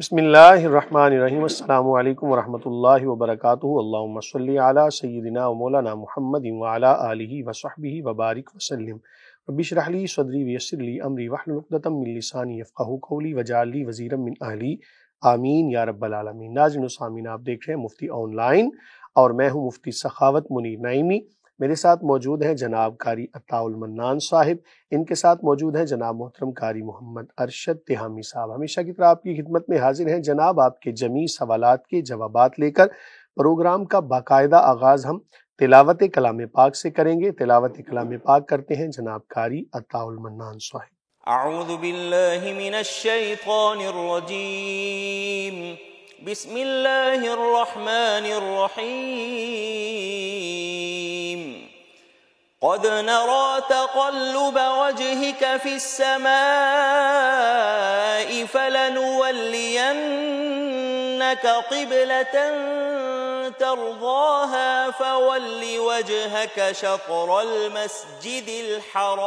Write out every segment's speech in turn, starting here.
بسم اللہ الرحمن الرحیم۔ السلام علیکم ورحمۃ اللہ وبرکاتہ۔ اللہم صلی علی سیدنا و مولانا محمد وعلی آلہ وصحبہ وبارک وسلم۔ رب اشرح لی صدری ویسر لی امری واحلل عقدۃ من لسانی یفقہوا قولی واجعل لی وزیرا من اہلی، آمین یا رب العالمین۔ ناظرین و سامعین، آپ دیکھ رہے ہیں مفتی آن لائن اور میں ہوں مفتی سخاوت منیر نعیمی۔ میرے ساتھ موجود ہیں جناب قاری عطاء المنان صاحب، ان کے ساتھ موجود ہیں جناب محترم قاری محمد ارشد تہامی صاحب۔ ہمیشہ کی طرح آپ کی خدمت میں حاضر ہیں جناب، آپ کے جمیع سوالات کے جوابات لے کر۔ پروگرام کا باقاعدہ آغاز ہم تلاوت کلام پاک سے کریں گے۔ تلاوت کلام پاک کرتے ہیں جناب قاری عطاء المنان صاحب۔ اعوذ باللہ من الشیطان الرجیم، بسم اللہ الرحمن الرحیم۔ قد نرى تقلب وجهك في السماء فلنولينك قبلة ترضاها فول وجهك شطر المسجد الحرام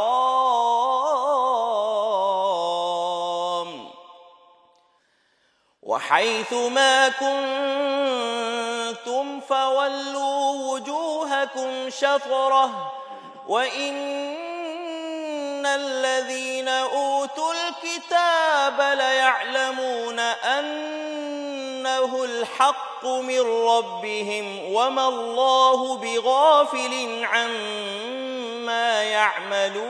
وحيث ما كنتم فولوا وجوهكم شطره وَإِنَّ الَّذِينَ أُوتُوا الْكِتَابَ لَيَعْلَمُونَ أَنَّهُ الْحَقُّ مِنْ رَبِّهِمْ وَمَا اللَّهُ بِغَافِلٍ عَمَّا يَعْمَلُونَ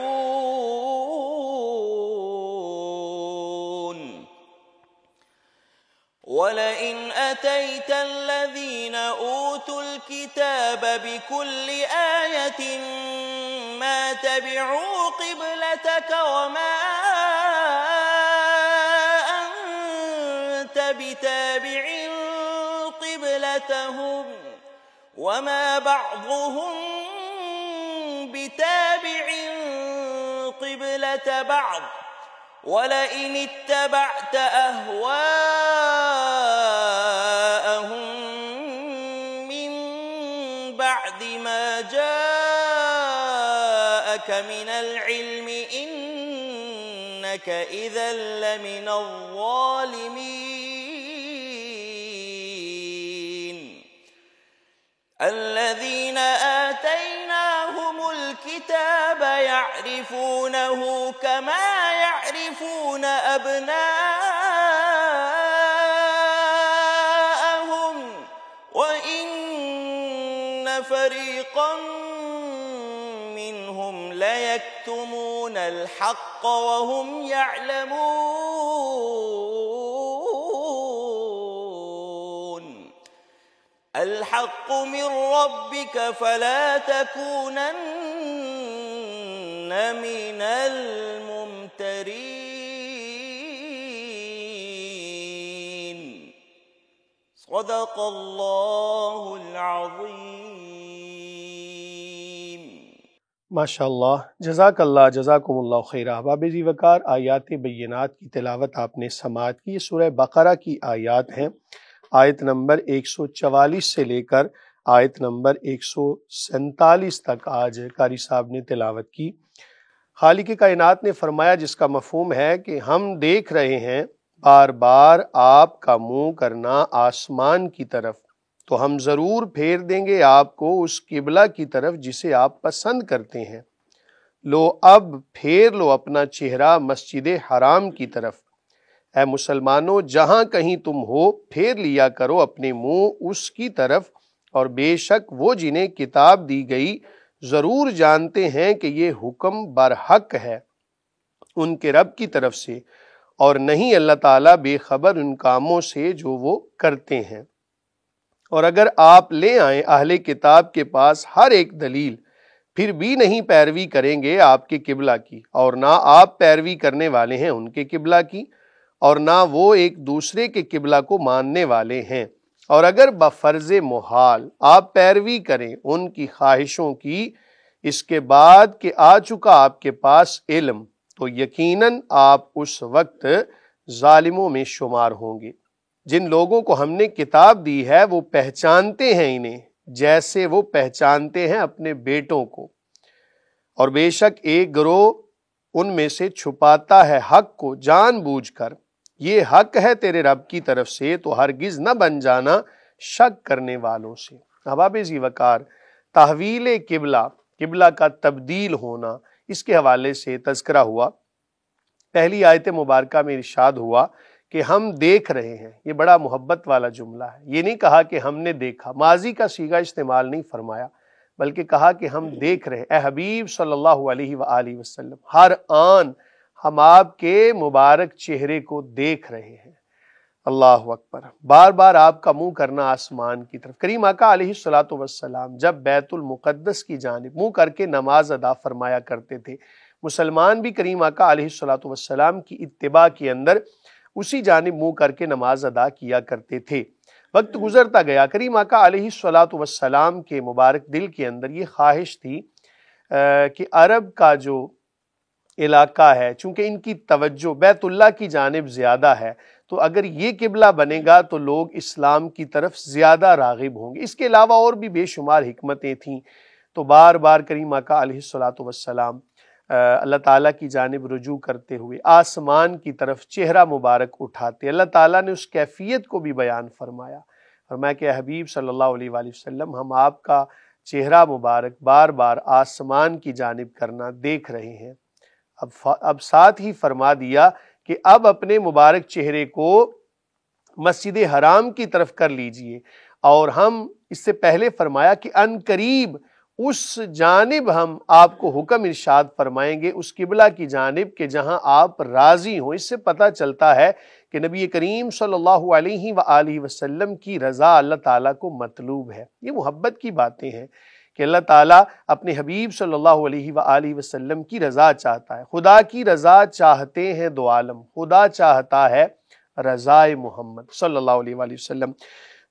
وَلَئِنْ أَتَيْتَ الَّذِينَ أُوتُوا الْكِتَابَ بِكُلِّ آيَةٍ مَا تَبِعُوا قِبْلَتَكَ وَمَا أَنْتَ بِتَابِعٍ قِبْلَتَهُمْ وَمَا بَعْضُهُمْ بِتَابِعٍ قِبْلَةَ بَعْضٍ وَلَئِنِ اتَّبَعْتَ أَهْوَاءَهُمْ مِنْ بَعْدِ مَا جَاءَكَ مِنَ الْعِلْمِ إِنَّكَ إِذًا لَمِنَ الظَّالِمِينَ الَّذِينَ آتَيْنَاهُمُ الْكِتَابَ يَعْرِفُونَهُ كَمَا يَعْرِفُونَ أَبْنَاءَهُمْ وَإِنَّ فَرِيقًا مِّنْهُمْ لَيَكْتُمُونَ الْحَقَّ وَهُمْ يَعْلَمُونَ الْحَقُّ مِنْ رَبِّكَ فَلَا تَكُونَنَّ مِنَ الْمُمْتَرِينَ۔ صدق اللہ العظیم۔ ماشاءاللہ، جزاک اللہ، جزاکم اللہ خیر۔ احباب ذی وقار، آیات بینات کی تلاوت آپ نے سماعت کی۔ یہ سورہ بقرہ کی آیات ہیں، آیت نمبر 144 سے لے کر آیت نمبر 147 تک آج قاری صاحب نے تلاوت کی۔ خالق کائنات نے فرمایا، جس کا مفہوم ہے کہ ہم دیکھ رہے ہیں بار بار آپ کا منہ کرنا آسمان کی طرف، تو ہم ضرور پھیر دیں گے آپ کو اس قبلہ کی طرف جسے آپ پسند کرتے ہیں۔ لو اب پھیر لو اپنا چہرہ مسجد حرام کی طرف۔ اے مسلمانوں، جہاں کہیں تم ہو پھیر لیا کرو اپنے منہ اس کی طرف، اور بے شک وہ جنہیں کتاب دی گئی ضرور جانتے ہیں کہ یہ حکم برحق ہے ان کے رب کی طرف سے، اور نہیں اللہ تعالیٰ بے خبر ان کاموں سے جو وہ کرتے ہیں۔ اور اگر آپ لے آئیں اہل کتاب کے پاس ہر ایک دلیل، پھر بھی نہیں پیروی کریں گے آپ کے قبلہ کی، اور نہ آپ پیروی کرنے والے ہیں ان کے قبلہ کی، اور نہ وہ ایک دوسرے کے قبلہ کو ماننے والے ہیں، اور اگر بفرض محال آپ پیروی کریں ان کی خواہشوں کی اس کے بعد کہ آ چکا آپ کے پاس علم، تو یقیناً آپ اس وقت ظالموں میں شمار ہوں گے۔ جن لوگوں کو ہم نے کتاب دی ہے وہ پہچانتے ہیں انہیں جیسے وہ پہچانتے ہیں اپنے بیٹوں کو، اور بے شک ایک گروہ ان میں سے چھپاتا ہے حق کو جان بوجھ کر، یہ حق ہے تیرے رب کی طرف سے، تو ہرگز نہ بن جانا شک کرنے والوں سے۔ احباب ذی وقار، تحویل قبلہ کا تبدیل ہونا، اس کے حوالے سے تذکرہ ہوا۔ پہلی آیت مبارکہ میں ارشاد ہوا کہ ہم دیکھ رہے ہیں، یہ بڑا محبت والا جملہ ہے۔ یہ نہیں کہا کہ ہم نے دیکھا، ماضی کا صیغہ استعمال نہیں فرمایا، بلکہ کہا کہ ہم دیکھ رہے ہیں۔ اے حبیب صلی اللہ علیہ وآلہ وسلم، ہر آن ہم آپ کے مبارک چہرے کو دیکھ رہے ہیں۔ اللہ اکبر، بار بار آپ کا منہ کرنا آسمان کی طرف۔ کریم آقا علیہ الصلوۃ والسلام جب بیت المقدس کی جانب منہ کر کے نماز ادا فرمایا کرتے تھے، مسلمان بھی کریم آقا علیہ الصلوۃ والسلام کی اتباع کے اندر اسی جانب منہ کر کے نماز ادا کیا کرتے تھے۔ وقت گزرتا گیا، کریم آقا علیہ الصلوۃ والسلام کے مبارک دل کے اندر یہ خواہش تھی کہ عرب کا جو علاقہ ہے، چونکہ ان کی توجہ بیت اللہ کی جانب زیادہ ہے، تو اگر یہ قبلہ بنے گا تو لوگ اسلام کی طرف زیادہ راغب ہوں گے۔ اس کے علاوہ اور بھی بے شمار حکمتیں تھیں۔ تو بار بار کریم آقا علیہ الصلوۃ والسلام اللہ تعالیٰ کی جانب رجوع کرتے ہوئے آسمان کی طرف چہرہ مبارک اٹھاتے۔ اللہ تعالیٰ نے اس کیفیت کو بھی بیان فرمایا، فرمایا کہ حبیب صلی اللہ علیہ وآلہ وسلم، ہم آپ کا چہرہ مبارک بار بار آسمان کی جانب کرنا دیکھ رہے ہیں۔ اب ساتھ ہی فرما دیا کہ اب اپنے مبارک چہرے کو مسجد حرام کی طرف کر لیجئے، اور ہم اس سے پہلے فرمایا کہ ان قریب اس جانب ہم آپ کو حکم ارشاد فرمائیں گے، اس قبلہ کی جانب کہ جہاں آپ راضی ہوں۔ اس سے پتہ چلتا ہے کہ نبی کریم صلی اللہ علیہ وآلہ وسلم کی رضا اللہ تعالیٰ کو مطلوب ہے۔ یہ محبت کی باتیں ہیں کہ اللہ تعالیٰ اپنے حبیب صلی اللہ علیہ وآلہ وسلم کی رضا چاہتا ہے۔ خدا کی رضا چاہتے ہیں دو عالم، خدا چاہتا ہے رضا محمد صلی اللہ علیہ وآلہ وسلم۔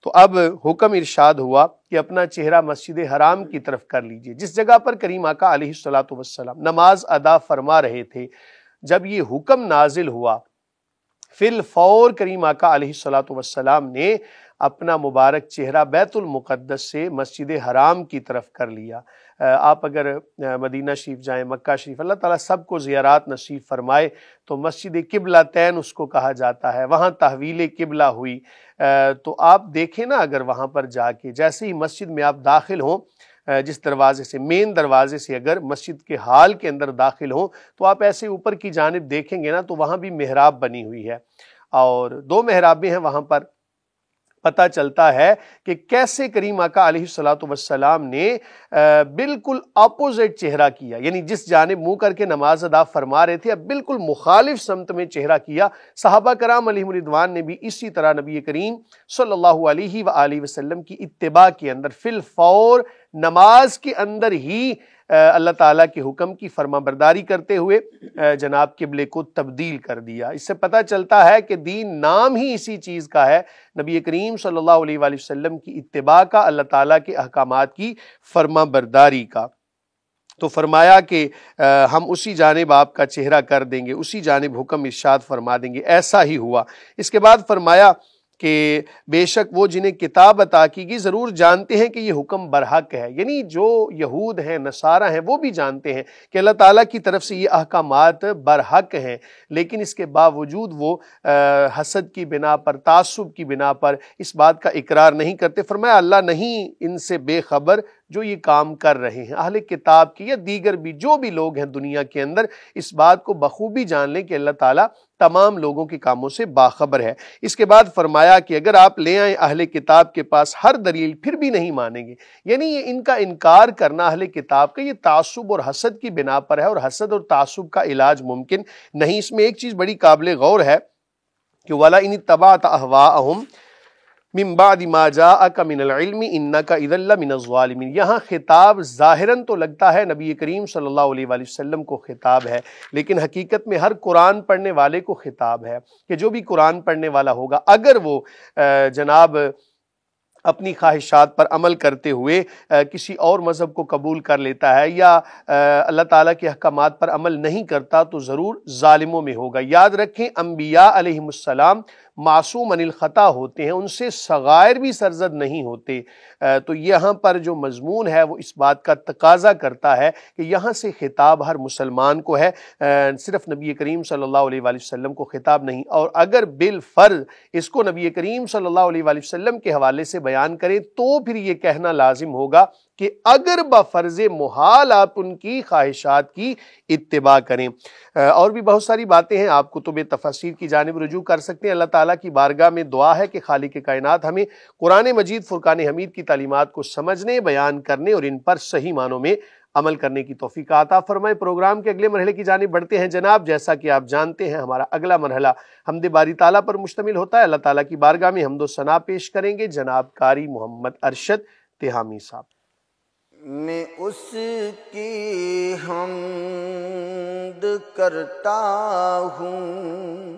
تو اب حکم ارشاد ہوا کہ اپنا چہرہ مسجد حرام کی طرف کر لیجئے۔ جس جگہ پر کریم آقا علیہ الصلوۃ والسلام نماز ادا فرما رہے تھے، جب یہ حکم نازل ہوا، فی الفور کریم آقا علیہ الصلوۃ والسلام نے اپنا مبارک چہرہ بیت المقدس سے مسجد حرام کی طرف کر لیا۔ آپ اگر مدینہ شریف جائیں، مکہ شریف، اللہ تعالیٰ سب کو زیارات نصیب فرمائے، تو مسجد قبلتین اس کو کہا جاتا ہے، وہاں تحویل قبلہ ہوئی۔ تو آپ دیکھیں نا، اگر وہاں پر جا کے جیسے ہی مسجد میں آپ داخل ہوں، جس دروازے سے، مین دروازے سے اگر مسجد کے ہال کے اندر داخل ہوں، تو آپ ایسے اوپر کی جانب دیکھیں گے نا، تو وہاں بھی محراب بنی ہوئی ہے، اور 2 محرابیں ہیں وہاں پر۔ پتہ چلتا ہے کہ کیسے کریم آقا علیہ الصلوۃ والسلام نے بالکل اپوزٹ چہرہ کیا، یعنی جس جانب منہ کر کے نماز ادا فرما رہے تھے، اب بالکل مخالف سمت میں چہرہ کیا۔ صحابہ کرام علیہم رضوان نے بھی اسی طرح نبی کریم صلی اللہ علیہ وآلہ وسلم کی اتباع کے اندر فی الفور نماز کے اندر ہی اللہ تعالیٰ کے حکم کی فرما برداری کرتے ہوئے جناب قبلے کو تبدیل کر دیا۔ اس سے پتہ چلتا ہے کہ دین نام ہی اسی چیز کا ہے، نبی کریم صلی اللہ علیہ وآلہ وسلم کی اتباع کا، اللہ تعالیٰ کے احکامات کی فرما برداری کا۔ تو فرمایا کہ ہم اسی جانب آپ کا چہرہ کر دیں گے، اسی جانب حکم ارشاد فرما دیں گے۔ ایسا ہی ہوا۔ اس کے بعد فرمایا کہ بے شک وہ جنہیں کتاب عطا کی گئی ضرور جانتے ہیں کہ یہ حکم برحق ہے، یعنی جو یہود ہیں، نصارہ ہیں، وہ بھی جانتے ہیں کہ اللہ تعالیٰ کی طرف سے یہ احکامات برحق ہیں، لیکن اس کے باوجود وہ حسد کی بنا پر، تعصب کی بنا پر اس بات کا اقرار نہیں کرتے۔ فرمایا اللہ نہیں ان سے بے خبر جو یہ کام کر رہے ہیں۔ اہل کتاب کی یا دیگر بھی جو بھی لوگ ہیں دنیا کے اندر، اس بات کو بخوبی جان لیں کہ اللہ تعالیٰ تمام لوگوں کے کاموں سے باخبر ہے۔ اس کے بعد فرمایا کہ اگر آپ لے آئیں اہل کتاب کے پاس ہر دلیل، پھر بھی نہیں مانیں گے، یعنی یہ ان کا انکار کرنا اہل کتاب کا، یہ تعصب اور حسد کی بنا پر ہے، اور حسد اور تعصب کا علاج ممکن نہیں۔ اس میں ایک چیز بڑی قابل غور ہے کہ وَلَئِنِ اتَّبَعْتَ أَهْوَاءَهُمْ من بعد ما جاءك من العلم انك اذا لمن الظالمین۔ یہاں خطاب ظاہراً تو لگتا ہے نبی کریم صلی اللہ علیہ وآلہ وسلم کو خطاب ہے، لیکن حقیقت میں ہر قرآن پڑھنے والے کو خطاب ہے کہ جو بھی قرآن پڑھنے والا ہوگا، اگر وہ جناب اپنی خواہشات پر عمل کرتے ہوئے کسی اور مذہب کو قبول کر لیتا ہے یا اللہ تعالیٰ کے احکامات پر عمل نہیں کرتا تو ضرور ظالموں میں ہوگا۔ یاد رکھیں انبیاء علیہم السلام معصوم عن الخطا ہوتے ہیں، ان سے صغائر بھی سرزد نہیں ہوتے۔ تو یہاں پر جو مضمون ہے وہ اس بات کا تقاضا کرتا ہے کہ یہاں سے خطاب ہر مسلمان کو ہے، صرف نبی کریم صلی اللہ علیہ وآلہ وسلم کو خطاب نہیں۔ اور اگر بالفرض اس کو نبی کریم صلی اللہ علیہ وآلہ وسلم کے حوالے سے بیان کریں تو پھر یہ کہنا لازم ہوگا کہ اگر بفرض محال آپ ان کی خواہشات کی اتباع کریں۔ اور بھی بہت ساری باتیں ہیں، آپ کتب تفاسیر کی جانب رجوع کر سکتے ہیں۔ اللہ تعالیٰ کی بارگاہ میں دعا ہے کہ خالق کائنات ہمیں قرآن مجید فرقان حمید کی تعلیمات کو سمجھنے، بیان کرنے اور ان پر صحیح معنوں میں عمل کرنے کی توفیق عطا فرمائے۔ پروگرام کے اگلے مرحلے کی جانب بڑھتے ہیں جناب۔ جیسا کہ آپ جانتے ہیں ہمارا اگلا مرحلہ حمد باری تعالیٰ پر مشتمل ہوتا ہے۔ اللہ تعالیٰ کی بارگاہ میں حمد و ثنا پیش کریں گے جناب قاری محمد ارشد تہامی صاحب۔ میں اس کی حمد کرتا ہوں،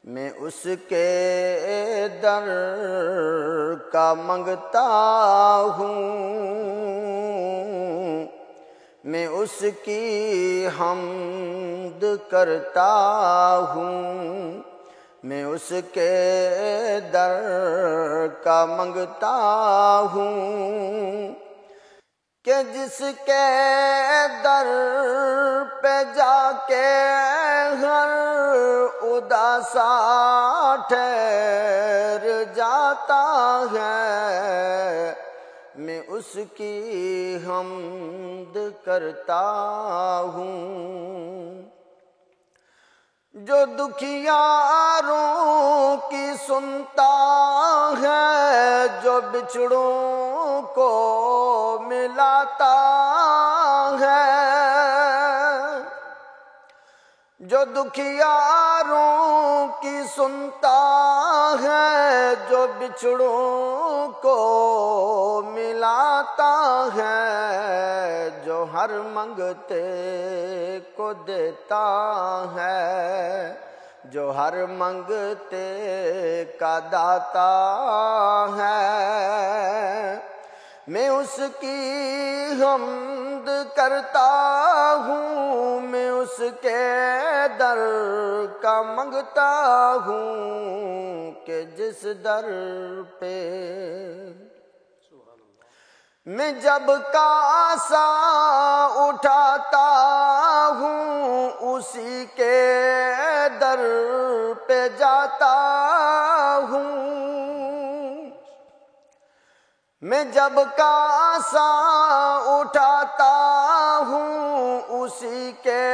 میں اس کے در کا منگتا ہوں، میں اس کی حمد کرتا ہوں، میں اس کے در کا منگتا ہوں، کہ جس کے در پہ جا کے ہر اداسا ٹھہر جاتا ہے، میں اس کی حمد کرتا ہوں۔ جو دکھیاروں کی سنتا ہے، جو بچھڑوں کو ملاتا ہے، جو دکھیاروں کی سنتا ہے، جو بچھڑوں کو ملاتا ہے، جو ہر منگتے کو دیتا ہے، جو ہر منگتے کا داتا ہے، میں اس کی حمد کرتا ہوں، میں اس کے در کا منگتا ہوں، کہ جس در پہ میں جب کاسا اٹھاتا ہوں، اسی کے در پہ جاتا ہوں، میں جب کاسا اٹھاتا ہوں، اسی کے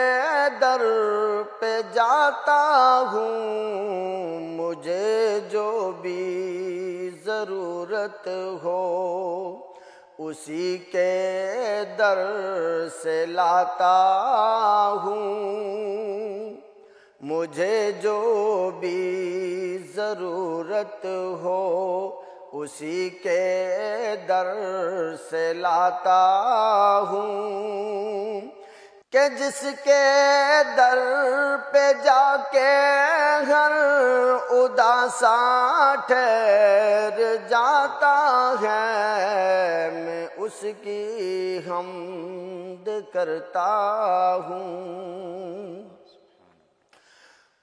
در پہ جاتا ہوں، مجھے جو بھی ضرورت ہو اسی کے در سے لاتا ہوں، مجھے جو بھی ضرورت ہو اسی کے در سے لاتا ہوں، کہ جس کے در پہ جا کے ہر اداسا ٹھہر جاتا ہے، میں اس کی حمد کرتا ہوں،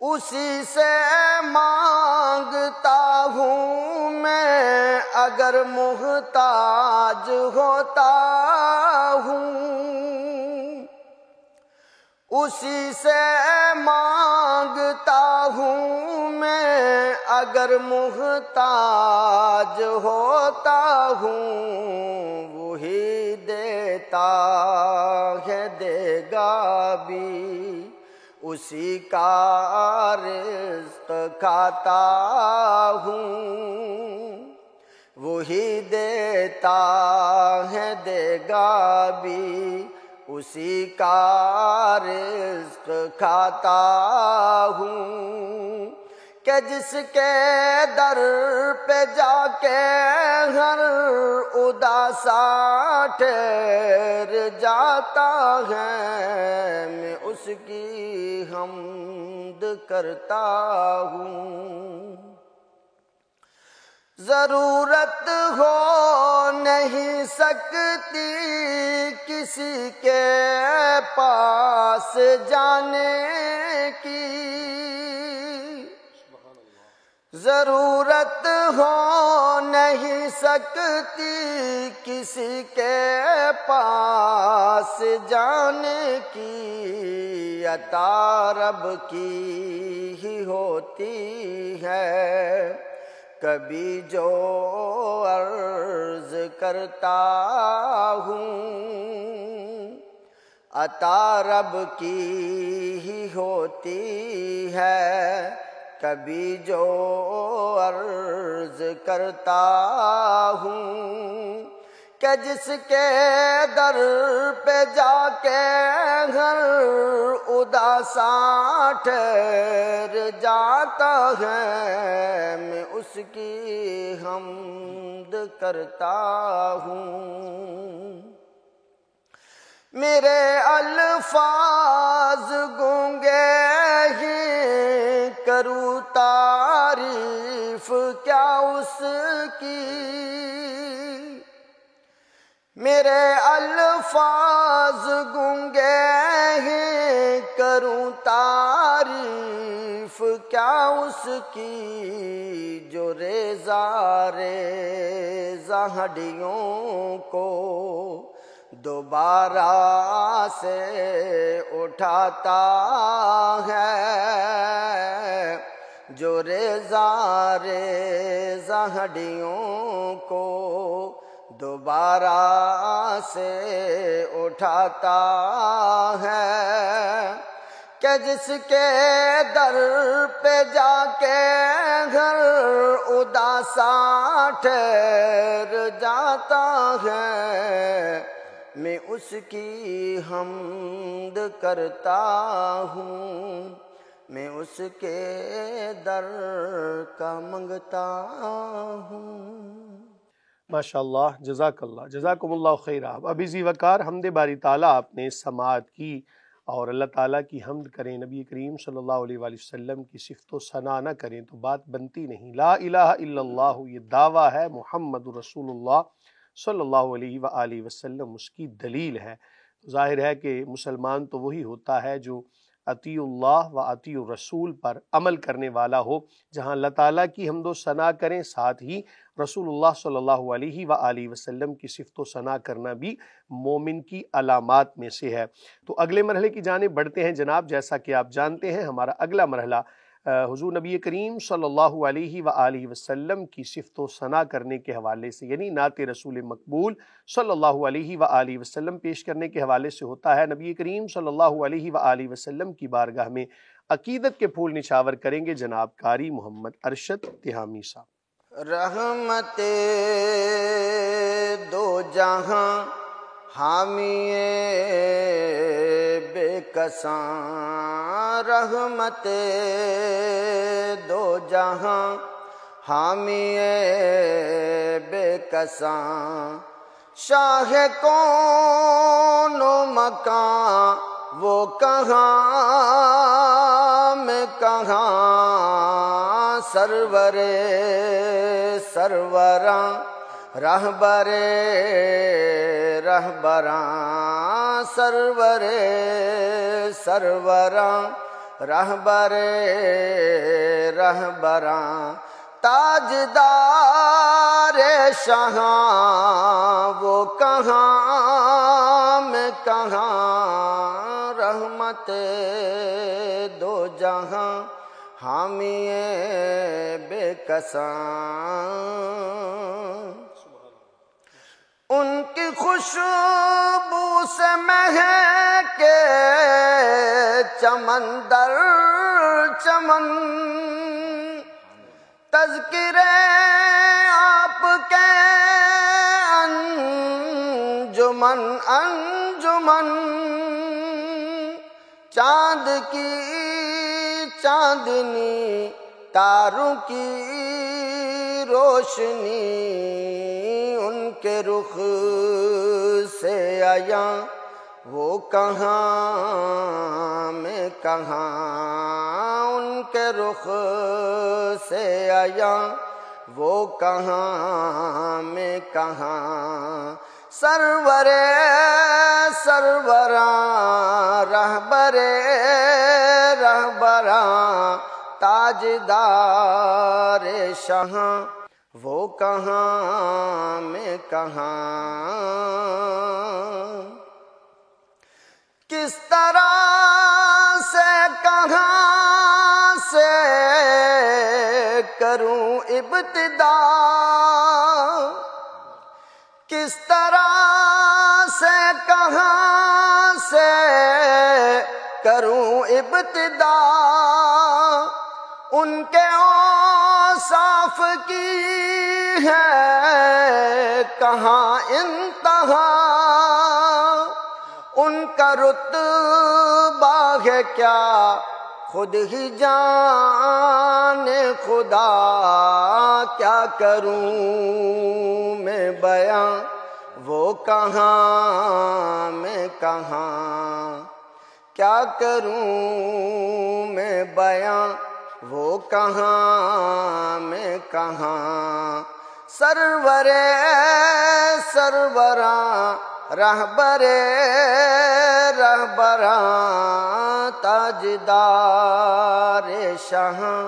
اسی سے مانگتا ہوں میں اگر محتاج ہوتا ہوں، اسی سے مانگتا ہوں میں اگر محتاج ہوتا ہوں، وہی دیتا ہے دے گا بھی، اسی کا رزق کھاتا ہوں، وہی دیتا ہے دے گا بھی، اسی کا رزق کھاتا ہوں، کہ جس کے در پہ جا کے ہر اداسا ٹھہر جاتا ہے، میں اس کی حمد کرتا ہوں، ضرورت ہو نہیں سکتی کسی کے پاس جانے کی، ضرورت ہو نہیں سکتی کسی کے پاس جانے کی، عطا رب کی ہی ہوتی ہے، کبھی جو عرض کرتا ہوں، عطا رب کی ہی ہوتی ہے، کبھی جو عرض کرتا ہوں، کہ جس کے در پہ جا کے گھر اداساں ٹھہر جاتا ہے، میں اس کی حمد کرتا ہوں۔ میرے الفاظ گونگے ہی کروں تعریف کیا اس کی، میرے الفاظ گونگے ہی کروں تعریف کیا اس کی، جو ریزہ ریزہ ہڈیوں کو دوبارہ سے اٹھاتا ہے، جو ریزہ ریزہ ہڈیوں کو دوبارہ سے اٹھاتا ہے، کہ جس کے در پہ جا کے گھر اداساں ٹھہر جاتا ہے، میں اس کی حمد کرتا ہوں، میں اس کے در کا منگتا ہوں۔ ماشاءاللہ، جزاک اللہ، جزاکم اللہ خیر۔ ابھی ذی وقار حمد باری تعالیٰ آپ نے سماعت کی، اور اللہ تعالیٰ کی حمد کریں، نبی کریم صلی اللہ علیہ وآلہ وسلم کی صفت و ثنا نہ کریں تو بات بنتی نہیں۔ لا الہ الا اللہ یہ دعویٰ ہے، محمد رسول اللہ صلی اللہ علیہ وآلہ وسلم اس کی دلیل ہے۔ ظاہر ہے کہ مسلمان تو وہی ہوتا ہے جو اطیع اللہ و اطیع الرسول پر عمل کرنے والا ہو، جہاں اللہ تعالیٰ کی حمد و ثنا کریں، ساتھ ہی رسول اللہ صلی اللہ علیہ وآلہ وسلم کی صفت و ثنا کرنا بھی مومن کی علامات میں سے ہے۔ تو اگلے مرحلے کی جانب بڑھتے ہیں جناب۔ جیسا کہ آپ جانتے ہیں ہمارا اگلا مرحلہ حضور نبی کریم صلی اللہ علیہ وآلہ وسلم کی صفت و ثنا کرنے کے حوالے سے، یعنی نعت رسول مقبول صلی اللہ علیہ وآلہ وسلم پیش کرنے کے حوالے سے ہوتا ہے۔ نبی کریم صلی اللہ علیہ وآلہ وسلم کی بارگاہ میں عقیدت کے پھول نچھاور کریں گے جناب قاری محمد ارشد تہامی صاحب۔ رحمت دو جہاں حامی بے کساں، رحمت دو جہاں حامی بے کساں، شاہ کون و مکان وہ کہاں میں کہاں، سرور سروراں رہبر رہبراں، سرور سروراں رہبر رہبراں، تاجدار شہاں وہ کہاں میں کہاں، رحمت دو جہاں حامی بے کساں، ان کی خوشبو سے مہکے چمن در چمن، تذکرے آپ کے انجمن انجمن، چاند کی چاندنی تاروں کی روشنی، ان کے رخ سے عیاں وہ کہاں میں کہاں، ان کے رخ سے عیاں وہ کہاں میں کہاں، سرورے سروراں رہبرے رہبراں تاجدار شہاں، وہ کہاں میں کہاں۔ کس طرح سے کہاں سے کروں ابتدا، کس طرح سے کہاں سے کروں ابتدا، ان کے اوصاف کی ہے کہاں انتہا، ان کا رتبہ ہے کیا خود ہی جانے خدا، کیا کروں میں بیاں وہ کہاں میں کہاں، کیا کروں میں بیاں وہ کہاں میں کہاں، سرورے سروراں رہبرے رہبراں تاجدار شہاں،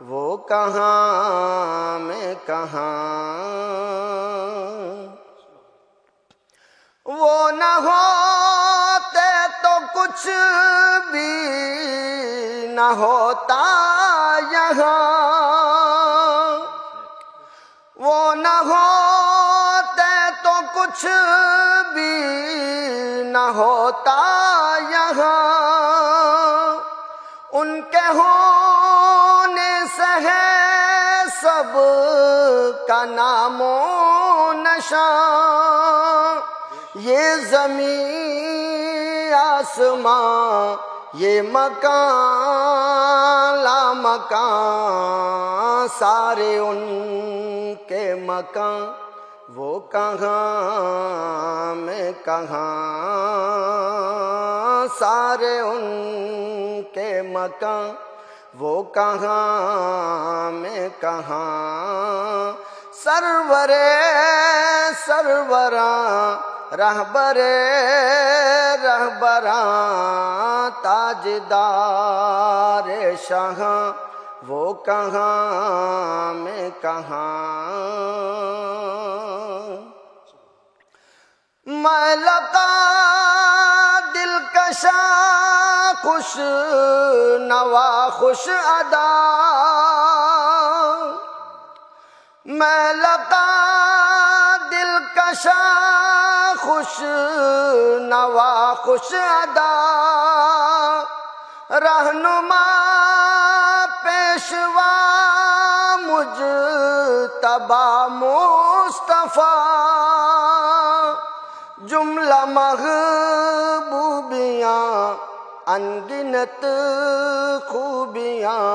وہ کہاں میں کہاں۔ وہ نہ ہوتے تو کچھ بھی نہ ہوتا یہاں، وہ نہ ہوتے تو کچھ بھی نہ ہوتا یہاں، ان کے ہونے سے ہے سب کا نام و نشان، یہ زمین آسمان یہ مکان لا مکان، سارے ان کے مکان وہ کہاں میں کہاں، سارے ان کے مکان وہ کہاں میں کہاں، سرورے سروراں رہبرے رہبراں تاجدار شہاں، وہ کہاں میں کہاں۔ میں لقا دلکشاں خوش نوا خوش ادا، میں لقا دلکشاں خوش نوا خوش ادا، رہنما پیشوا مجتبی مصطفیٰ، جملہ محبوبیاں انگنت خوبیاں،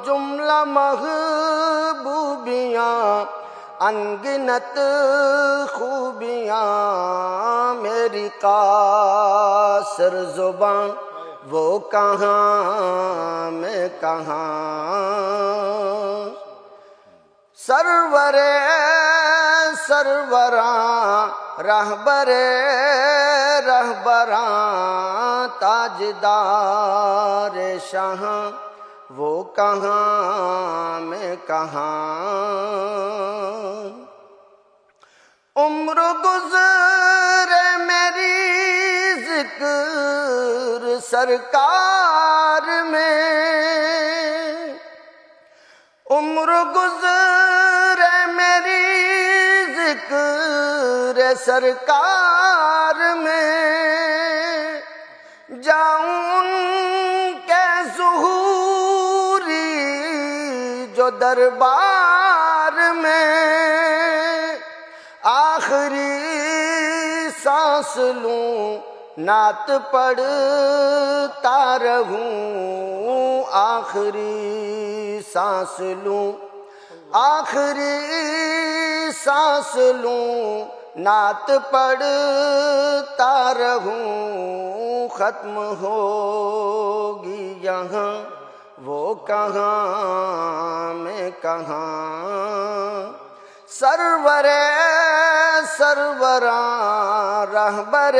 جملہ محبوبیاں انگنت خوبیاں، میری قاصر زبان وہ کہاں میں کہاں، سرورے سروراں رہبرے رہبراں تاجدار شہاں، وہ کہاں میں کہاں۔ عمر گزرے میری ذکر سرکار میں، عمر گزرے میری ذکر سرکار میں، جاؤں ان کے ظہوری جو دربار میں، آخری سانس لوں نعت پڑھتا رہوں، آخری سانس لوں آخری سانس لوں نعت پڑھتا رہوں، ختم ہوگی یہاں وہ کہاں میں کہاں، سرور سروراں رہبر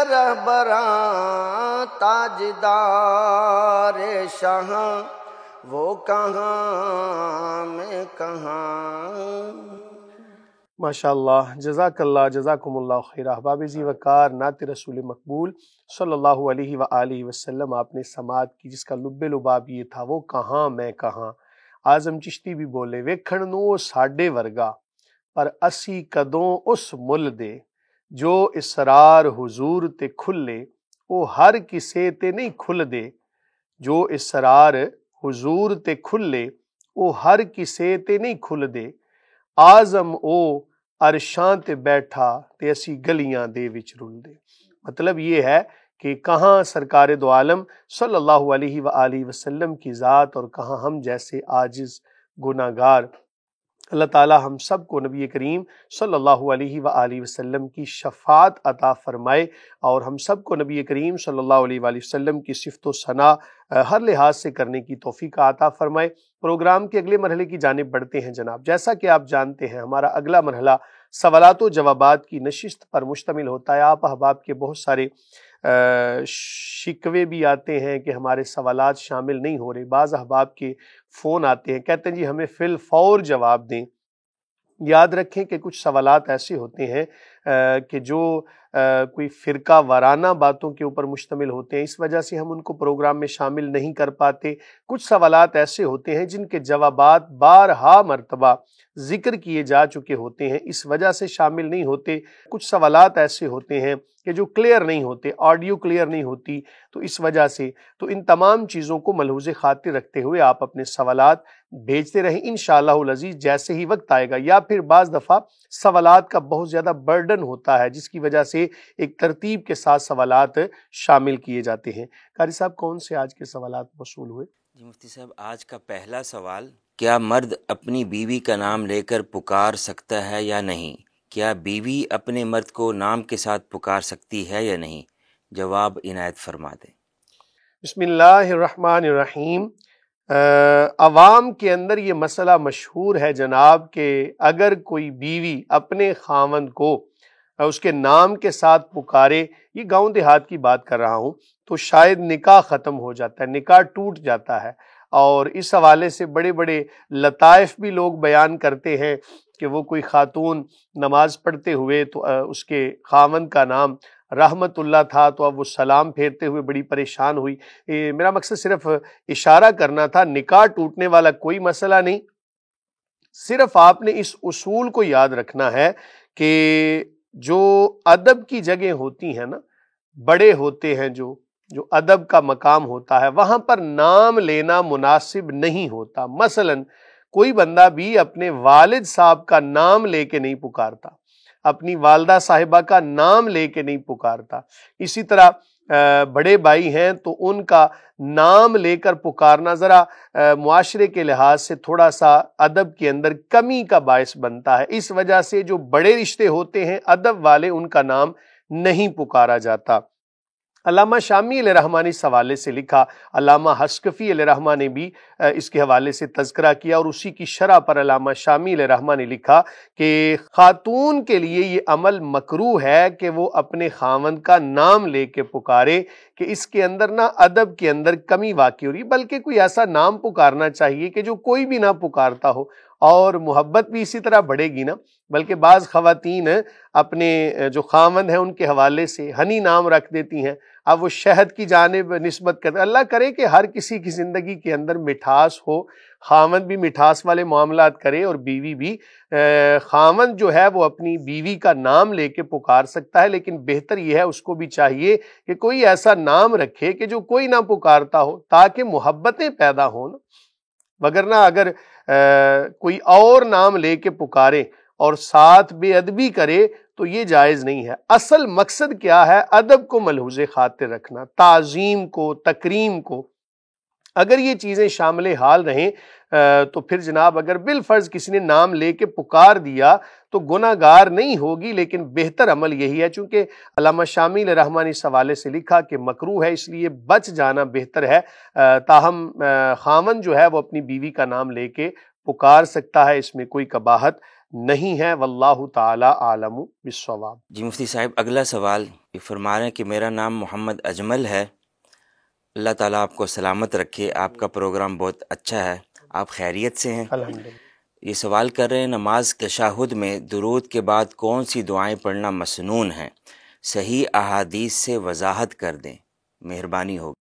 رہبراں تاجدار شاہاں، وہ کہاں میں کہاں۔ ماشاءاللہ، جزاک اللہ، جزاکم اللہ خیر۔ احباب ذی وقار، نعت رسول مقبول صلی اللہ علیہ وآلہ وسلم آپ نے سماعت کی، جس کا لب لباب یہ تھا، وہ کہاں میں کہاں۔ اعظم چشتی بھی بولے، ویکھن نو ساڈے ورگا پر اسی کدوں اس مل دے، جو اسرار حضور تے کھلے او ہر کسے تے نہیں کھل دے، جو اسرار حضور تے کھلے او ہر کسے تے نہیں کھل دے، آزم او عرشاں تے بیٹھا تے اسی گلیاں دے وچ رل دے۔ مطلب یہ ہے کہ کہاں سرکار دو عالم صلی اللہ علیہ وآلہ وسلم کی ذات اور کہاں ہم جیسے عاجز گناہگار۔ اللہ تعالی ہم سب کو نبی کریم صلی اللہ علیہ وآلہ وسلم کی شفاعت عطا فرمائے، اور ہم سب کو نبی کریم صلی اللہ علیہ وآلہ وسلم کی صفت و ثنا ہر لحاظ سے کرنے کی توفیق عطا فرمائے۔ پروگرام کے اگلے مرحلے کی جانب بڑھتے ہیں جناب۔ جیسا کہ آپ جانتے ہیں ہمارا اگلا مرحلہ سوالات و جوابات کی نشست پر مشتمل ہوتا ہے۔ آپ احباب کے بہت سارے شکوے بھی آتے ہیں کہ ہمارے سوالات شامل نہیں ہو رہے، بعض احباب کے فون آتے ہیں، کہتے ہیں جی ہمیں فی الفور جواب دیں۔ یاد رکھیں کہ کچھ سوالات ایسے ہوتے ہیں کہ جو کوئی فرقہ وارانہ باتوں کے اوپر مشتمل ہوتے ہیں، اس وجہ سے ہم ان کو پروگرام میں شامل نہیں کر پاتے۔ کچھ سوالات ایسے ہوتے ہیں جن کے جوابات بارہا مرتبہ ذکر کیے جا چکے ہوتے ہیں، اس وجہ سے شامل نہیں ہوتے۔ کچھ سوالات ایسے ہوتے ہیں کہ جو کلیئر نہیں ہوتے، آڈیو کلیئر نہیں ہوتی، تو اس وجہ سے تو ان تمام چیزوں کو ملحوظ خاطر رکھتے ہوئے آپ اپنے سوالات بھیجتے رہیں انشاءاللہ العزیز۔ جیسے ہی وقت آئے گا، یا پھر بعض دفعہ سوالات کا بہت زیادہ برڈن ہوتا ہے جس کی وجہ سے ایک ترتیب کے ساتھ سوالات شامل کیے جاتے ہیں۔ قاری صاحب کون سے آج کے سوالات موصول ہوئے؟ جی مفتی صاحب، آج کا پہلا سوال، کیا مرد اپنی بیوی کا نام لے کر پکار سکتا ہے یا نہیں؟ کیا بیوی اپنے مرد کو نام کے ساتھ پکار سکتی ہے یا نہیں؟ جواب عنایت فرما دیں۔ بسم اللہ الرحمن الرحیم۔ عوام کے اندر یہ مسئلہ مشہور ہے جناب کہ اگر کوئی بیوی اپنے خاوند کو اس کے نام کے ساتھ پکارے، یہ گاؤں دیہات کی بات کر رہا ہوں، تو شاید نکاح ختم ہو جاتا ہے، نکاح ٹوٹ جاتا ہے۔ اور اس حوالے سے بڑے بڑے لطائف بھی لوگ بیان کرتے ہیں کہ وہ کوئی خاتون نماز پڑھتے ہوئے تو اس کے خاوند کا نام رحمت اللہ تھا، تو اب وہ سلام پھیرتے ہوئے بڑی پریشان ہوئی۔ میرا مقصد صرف اشارہ کرنا تھا، نکاح ٹوٹنے والا کوئی مسئلہ نہیں، صرف آپ نے اس اصول کو یاد رکھنا ہے کہ جو ادب کی جگہ ہوتی ہیں نا، بڑے ہوتے ہیں جو ادب کا مقام ہوتا ہے، وہاں پر نام لینا مناسب نہیں ہوتا۔ مثلا کوئی بندہ بھی اپنے والد صاحب کا نام لے کے نہیں پکارتا، اپنی والدہ صاحبہ کا نام لے کے نہیں پکارتا۔ اسی طرح بڑے بھائی ہیں تو ان کا نام لے کر پکارنا ذرا معاشرے کے لحاظ سے تھوڑا سا ادب کے اندر کمی کا باعث بنتا ہے، اس وجہ سے جو بڑے رشتے ہوتے ہیں ادب والے، ان کا نام نہیں پکارا جاتا۔ علامہ شامی علیہ رحمہ نے اس حوالے سے لکھا، علامہ حسکفی علیہ رحمہ نے بھی اس کے حوالے سے تذکرہ کیا، اور اسی کی شرح پر علامہ شامی علیہ رحمہ نے لکھا کہ خاتون کے لیے یہ عمل مکروہ ہے کہ وہ اپنے خاوند کا نام لے کے پکارے، کہ اس کے اندر نہ ادب کے اندر کمی واقع ہو رہی، بلکہ کوئی ایسا نام پکارنا چاہیے کہ جو کوئی بھی نہ پکارتا ہو، اور محبت بھی اسی طرح بڑھے گی نا۔ بلکہ بعض خواتین اپنے جو خاوند ہیں ان کے حوالے سے ہنی نام رکھ دیتی ہیں، اب وہ شہد کی جانب نسبت کرتے ہیں۔ اللہ کرے کہ ہر کسی کی زندگی کے اندر مٹھاس ہو، خاوند بھی مٹھاس والے معاملات کرے، اور بیوی بھی۔ خاوند جو ہے وہ اپنی بیوی کا نام لے کے پکار سکتا ہے، لیکن بہتر یہ ہے اس کو بھی چاہیے کہ کوئی ایسا نام رکھے کہ جو کوئی نہ پکارتا ہو، تاکہ محبتیں پیدا ہوں۔ وگرنہ اگر کوئی اور نام لے کے پکارے اور ساتھ بے ادبی کرے تو یہ جائز نہیں ہے۔ اصل مقصد کیا ہے؟ ادب کو ملحوظ خاطر رکھنا، تعظیم کو، تکریم کو۔ اگر یہ چیزیں شامل حال رہیں تو پھر جناب اگر بالفرض کسی نے نام لے کے پکار دیا تو گناہ گار نہیں ہوگی، لیکن بہتر عمل یہی ہے، چونکہ علامہ شامی علیہ رحمٰ نے اس حوالے سے لکھا کہ مکروہ ہے، اس لیے بچ جانا بہتر ہے۔ تاہم خاوند جو ہے وہ اپنی بیوی کا نام لے کے پکار سکتا ہے، اس میں کوئی قباحت نہیں ہے، واللہ تعالی عالم بالصواب۔ جی مفتی صاحب، اگلا سوال یہ فرما رہے ہیں کہ میرا نام محمد اجمل ہے، اللہ تعالیٰ آپ کو سلامت رکھے، آپ کا پروگرام بہت اچھا ہے، آپ خیریت سے ہیں؟ الحمدللہ۔ یہ سوال کر رہے ہیں نماز تشہد میں درود کے بعد کون سی دعائیں پڑھنا مسنون ہیں؟ صحیح احادیث سے وضاحت کر دیں، مہربانی ہوگی۔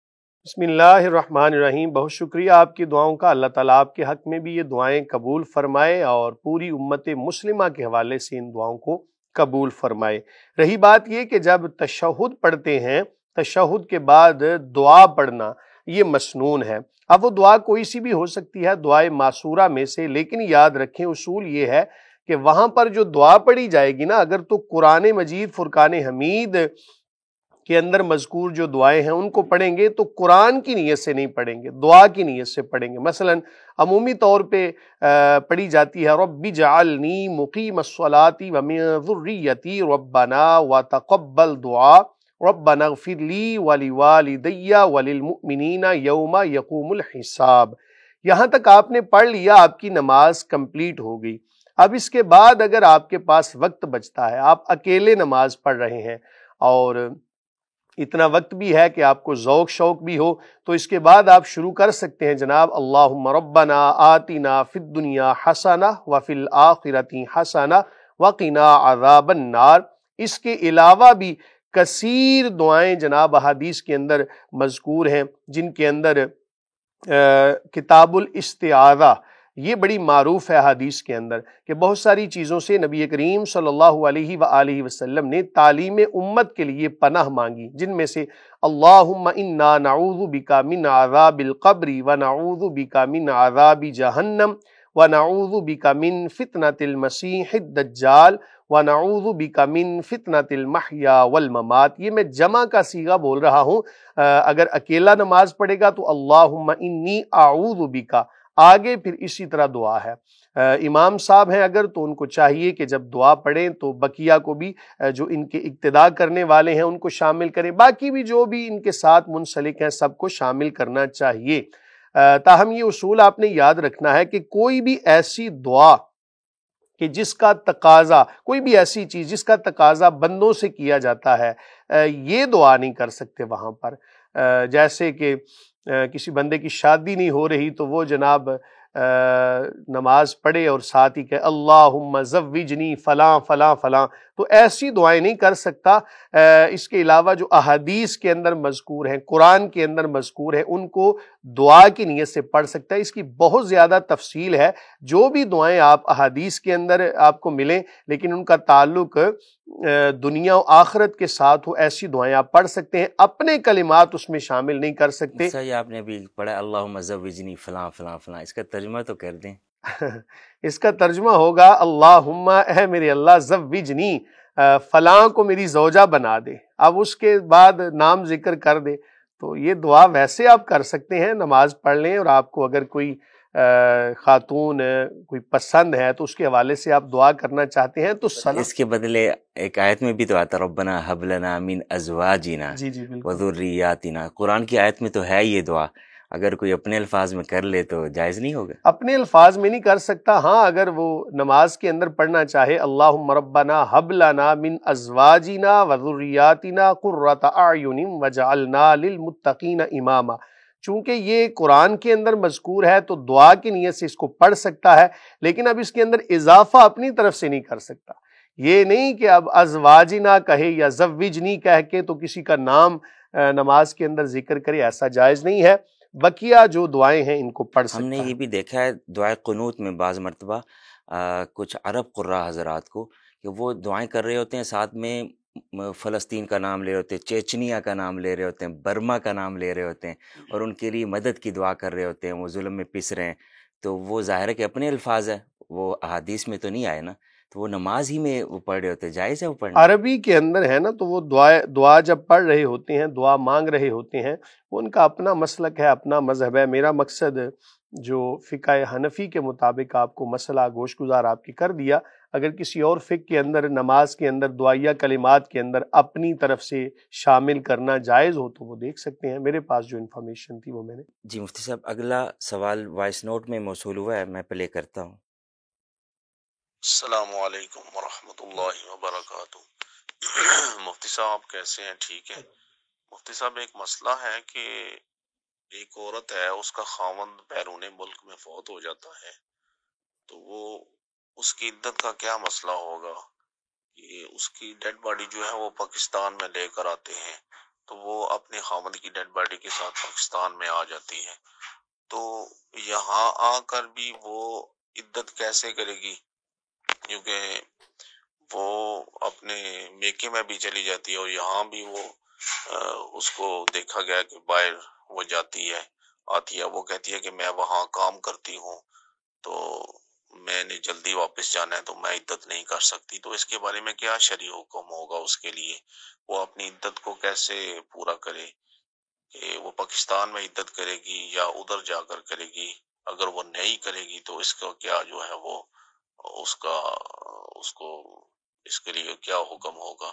بسم اللہ الرحمن الرحیم۔ بہت شکریہ آپ کی دعاؤں کا، اللہ تعالیٰ آپ کے حق میں بھی یہ دعائیں قبول فرمائے اور پوری امت مسلمہ کے حوالے سے ان دعاؤں کو قبول فرمائے۔ رہی بات یہ کہ جب تشہد پڑھتے ہیں، تشہد کے بعد دعا پڑھنا یہ مسنون ہے۔ اب وہ دعا کوئی سی بھی ہو سکتی ہے دعائے معصورہ میں سے، لیکن یاد رکھیں اصول یہ ہے کہ وہاں پر جو دعا پڑھی جائے گی نا، اگر تو قرآن مجید فرقان حمید کے اندر مذکور جو دعائیں ہیں ان کو پڑھیں گے تو قرآن کی نیت سے نہیں پڑھیں گے، دعا کی نیت سے پڑھیں گے۔ مثلا عمومی طور پہ پڑھی جاتی ہے رب اجعلنی مقیم الصلاۃ ومن ذریتی ربنا وتقبل دعا ربنا اغفر لی ولوالدی وللمؤمنین یوم یقوم الحساب۔ یہاں تک آپ نے پڑھ لیا، آپ کی نماز کمپلیٹ ہو گئی۔ اب اس کے بعد اگر آپ کے پاس وقت بچتا ہے، آپ اکیلے نماز پڑھ رہے ہیں اور اتنا وقت بھی ہے کہ آپ کو ذوق شوق بھی ہو، تو اس کے بعد آپ شروع کر سکتے ہیں جناب اللہم ربنا آتنا فی الدنیا حسنہ وفی الآخرۃ حسنہ وقنا عذاب النار۔ اس کے علاوہ بھی کثیر دعائیں جناب احادیث کے اندر مذکور ہیں، جن کے اندر کتاب الاستعاذہ یہ بڑی معروف ہے حدیث کے اندر کہ بہت ساری چیزوں سے نبی کریم صلی اللہ علیہ وآلہ وسلم نے تعلیم امت کے لیے پناہ مانگی، جن میں سے اللہم انا نعوذ بک من عذاب القبر ونعوذ بک من عذاب جہنم ونعوذ بک من فتنة المسیح الدجال ونعوذ بک من فتنة المحیا والممات۔ یہ میں جمع کا صیغہ بول رہا ہوں، اگر اکیلا نماز پڑھے گا تو اللہم انی اعوذ بک، آگے پھر اسی طرح دعا ہے۔ امام صاحب ہیں اگر تو ان کو چاہیے کہ جب دعا پڑھیں تو بقیہ کو بھی جو ان کے اقتداء کرنے والے ہیں ان کو شامل کریں، باقی بھی جو بھی ان کے ساتھ منسلک ہیں سب کو شامل کرنا چاہیے۔ تاہم یہ اصول آپ نے یاد رکھنا ہے کہ کوئی بھی ایسی دعا کہ جس کا تقاضا، کوئی بھی ایسی چیز جس کا تقاضا بندوں سے کیا جاتا ہے، یہ دعا نہیں کر سکتے وہاں پر۔ جیسے کہ کسی بندے کی شادی نہیں ہو رہی تو وہ جناب نماز پڑھے اور ساتھ ہی کہ اللہم زوجنی فلاں فلاں فلاں، تو ایسی دعائیں نہیں کر سکتا۔ اس کے علاوہ جو احادیث کے اندر مذکور ہیں، قرآن کے اندر مذکور ہیں، ان کو دعا کی نیت سے پڑھ سکتا ہے۔ اس کی بہت زیادہ تفصیل ہے، جو بھی دعائیں آپ احادیث کے اندر آپ کو ملیں لیکن ان کا تعلق دنیا و آخرت کے ساتھ ہو، ایسی دعائیں آپ پڑھ سکتے ہیں، اپنے کلمات اس میں شامل نہیں کر سکتے۔ صحیح، آپ نے ابھی پڑھا اللہم زوجنی فلاں فلاں فلاں، اس کا ترجمہ تو کر دیں۔ اس کا ترجمہ ہوگا اللہم اے میرے اللہ زوجنی، فلاں کو میری زوجہ بنا دے۔ اب اس کے بعد نام ذکر کر دے، تو یہ دعا ویسے آپ کر سکتے ہیں، نماز پڑھ لیں، اور آپ کو اگر کوئی خاتون کوئی پسند ہے تو اس کے حوالے سے آپ دعا کرنا چاہتے ہیں تو اس کے بدلے ایک آیت میں بھی تو آتا ربنا ہب لنا من ازواجنا جی جی بالکل وذریاتنا، قرآن کی آیت میں تو ہے یہ دعا، اگر کوئی اپنے الفاظ میں کر لے تو جائز نہیں ہوگا؟ اپنے الفاظ میں نہیں کر سکتا، ہاں اگر وہ نماز کے اندر پڑھنا چاہے اللہم ربنا ہب لنا من ازواجنا وذریاتنا قرۃ اعین وجعلنا للمتقین اماما، چونکہ یہ قرآن کے اندر مذکور ہے تو دعا کی نیت سے اس کو پڑھ سکتا ہے، لیکن اب اس کے اندر اضافہ اپنی طرف سے نہیں کر سکتا۔ یہ نہیں کہ اب ازواجنا کہے یا زوجنی کہہ کے تو کسی کا نام نماز کے اندر ذکر کرے، ایسا جائز نہیں ہے۔ بقیہ جو دعائیں ہیں ان کو پڑھ سکتا ہے۔ ہم نے یہ بھی دیکھا ہے دعائے قنوت میں بعض مرتبہ کچھ عرب قراء حضرات کو کہ وہ دعائیں کر رہے ہوتے ہیں، ساتھ میں فلسطین کا نام لے رہے ہوتے ہیں، چیچنیا کا نام لے رہے ہوتے ہیں، برما کا نام لے رہے ہوتے ہیں، اور ان کے لیے مدد کی دعا کر رہے ہوتے ہیں، وہ ظلم میں پس رہے ہیں، تو وہ ظاہر ہے کہ اپنے الفاظ ہیں، وہ احادیث میں تو نہیں آئے نا، تو وہ نماز ہی میں وہ پڑھ رہے ہوتے، جائز ہے وہ پڑھنا؟ عربی کے اندر ہے نا، تو وہ دعا جب پڑھ رہے ہوتے ہیں، دعا مانگ رہے ہوتے ہیں، وہ ان کا اپنا مسلک ہے، اپنا مذہب ہے۔ میرا مقصد جو فقہ حنفی کے مطابق آپ کو مسئلہ گوش گزار آپ کی کر دیا، اگر کسی اور فقہ کے اندر نماز کے اندر دعائیہ کلمات کے اندر اپنی طرف سے شامل کرنا جائز ہو تو وہ دیکھ سکتے ہیں۔ میرے پاس جو انفارمیشن تھی وہ میں نے۔ جی مفتی صاحب، اگلا سوال وائس نوٹ میں موصول ہوا ہے، میں پلے کرتا ہوں۔ السلام علیکم ورحمۃ اللہ وبرکاتہ۔ مفتی صاحب کیسے ہیں؟ ٹھیک ہے مفتی صاحب، ایک مسئلہ ہے کہ ایک عورت ہے، اس کا خاوند بیرون ملک میں فوت ہو جاتا ہے، تو وہ اس کی عدت کا کیا مسئلہ ہوگا؟ کہ اس کی ڈیڈ باڈی جو ہے وہ پاکستان میں لے کر آتے ہیں، تو وہ اپنے خاوند کی ڈیڈ باڈی کے ساتھ پاکستان میں آ جاتی ہے، تو یہاں آ کر بھی وہ عدت کیسے کرے گی؟ کیونکہ وہ اپنے میکے میں بھی چلی جاتی ہے اور یہاں بھی وہ اس کو دیکھا گیا کہ باہر وہ جاتی ہے آتی ہے، وہ کہتی ہے کہ میں وہاں کام کرتی ہوں تو میں نے جلدی واپس جانا ہے تو میں عدت نہیں کر سکتی، تو اس کے بارے میں کیا شرعی حکم ہوگا اس کے لیے؟ وہ اپنی عدت کو کیسے پورا کرے؟ کہ وہ پاکستان میں عدت کرے گی یا ادھر جا کر کرے گی؟ اگر وہ نہیں کرے گی تو اس کا کیا جو ہے وہ اس کو اس کے لیے کیا حکم ہوگا؟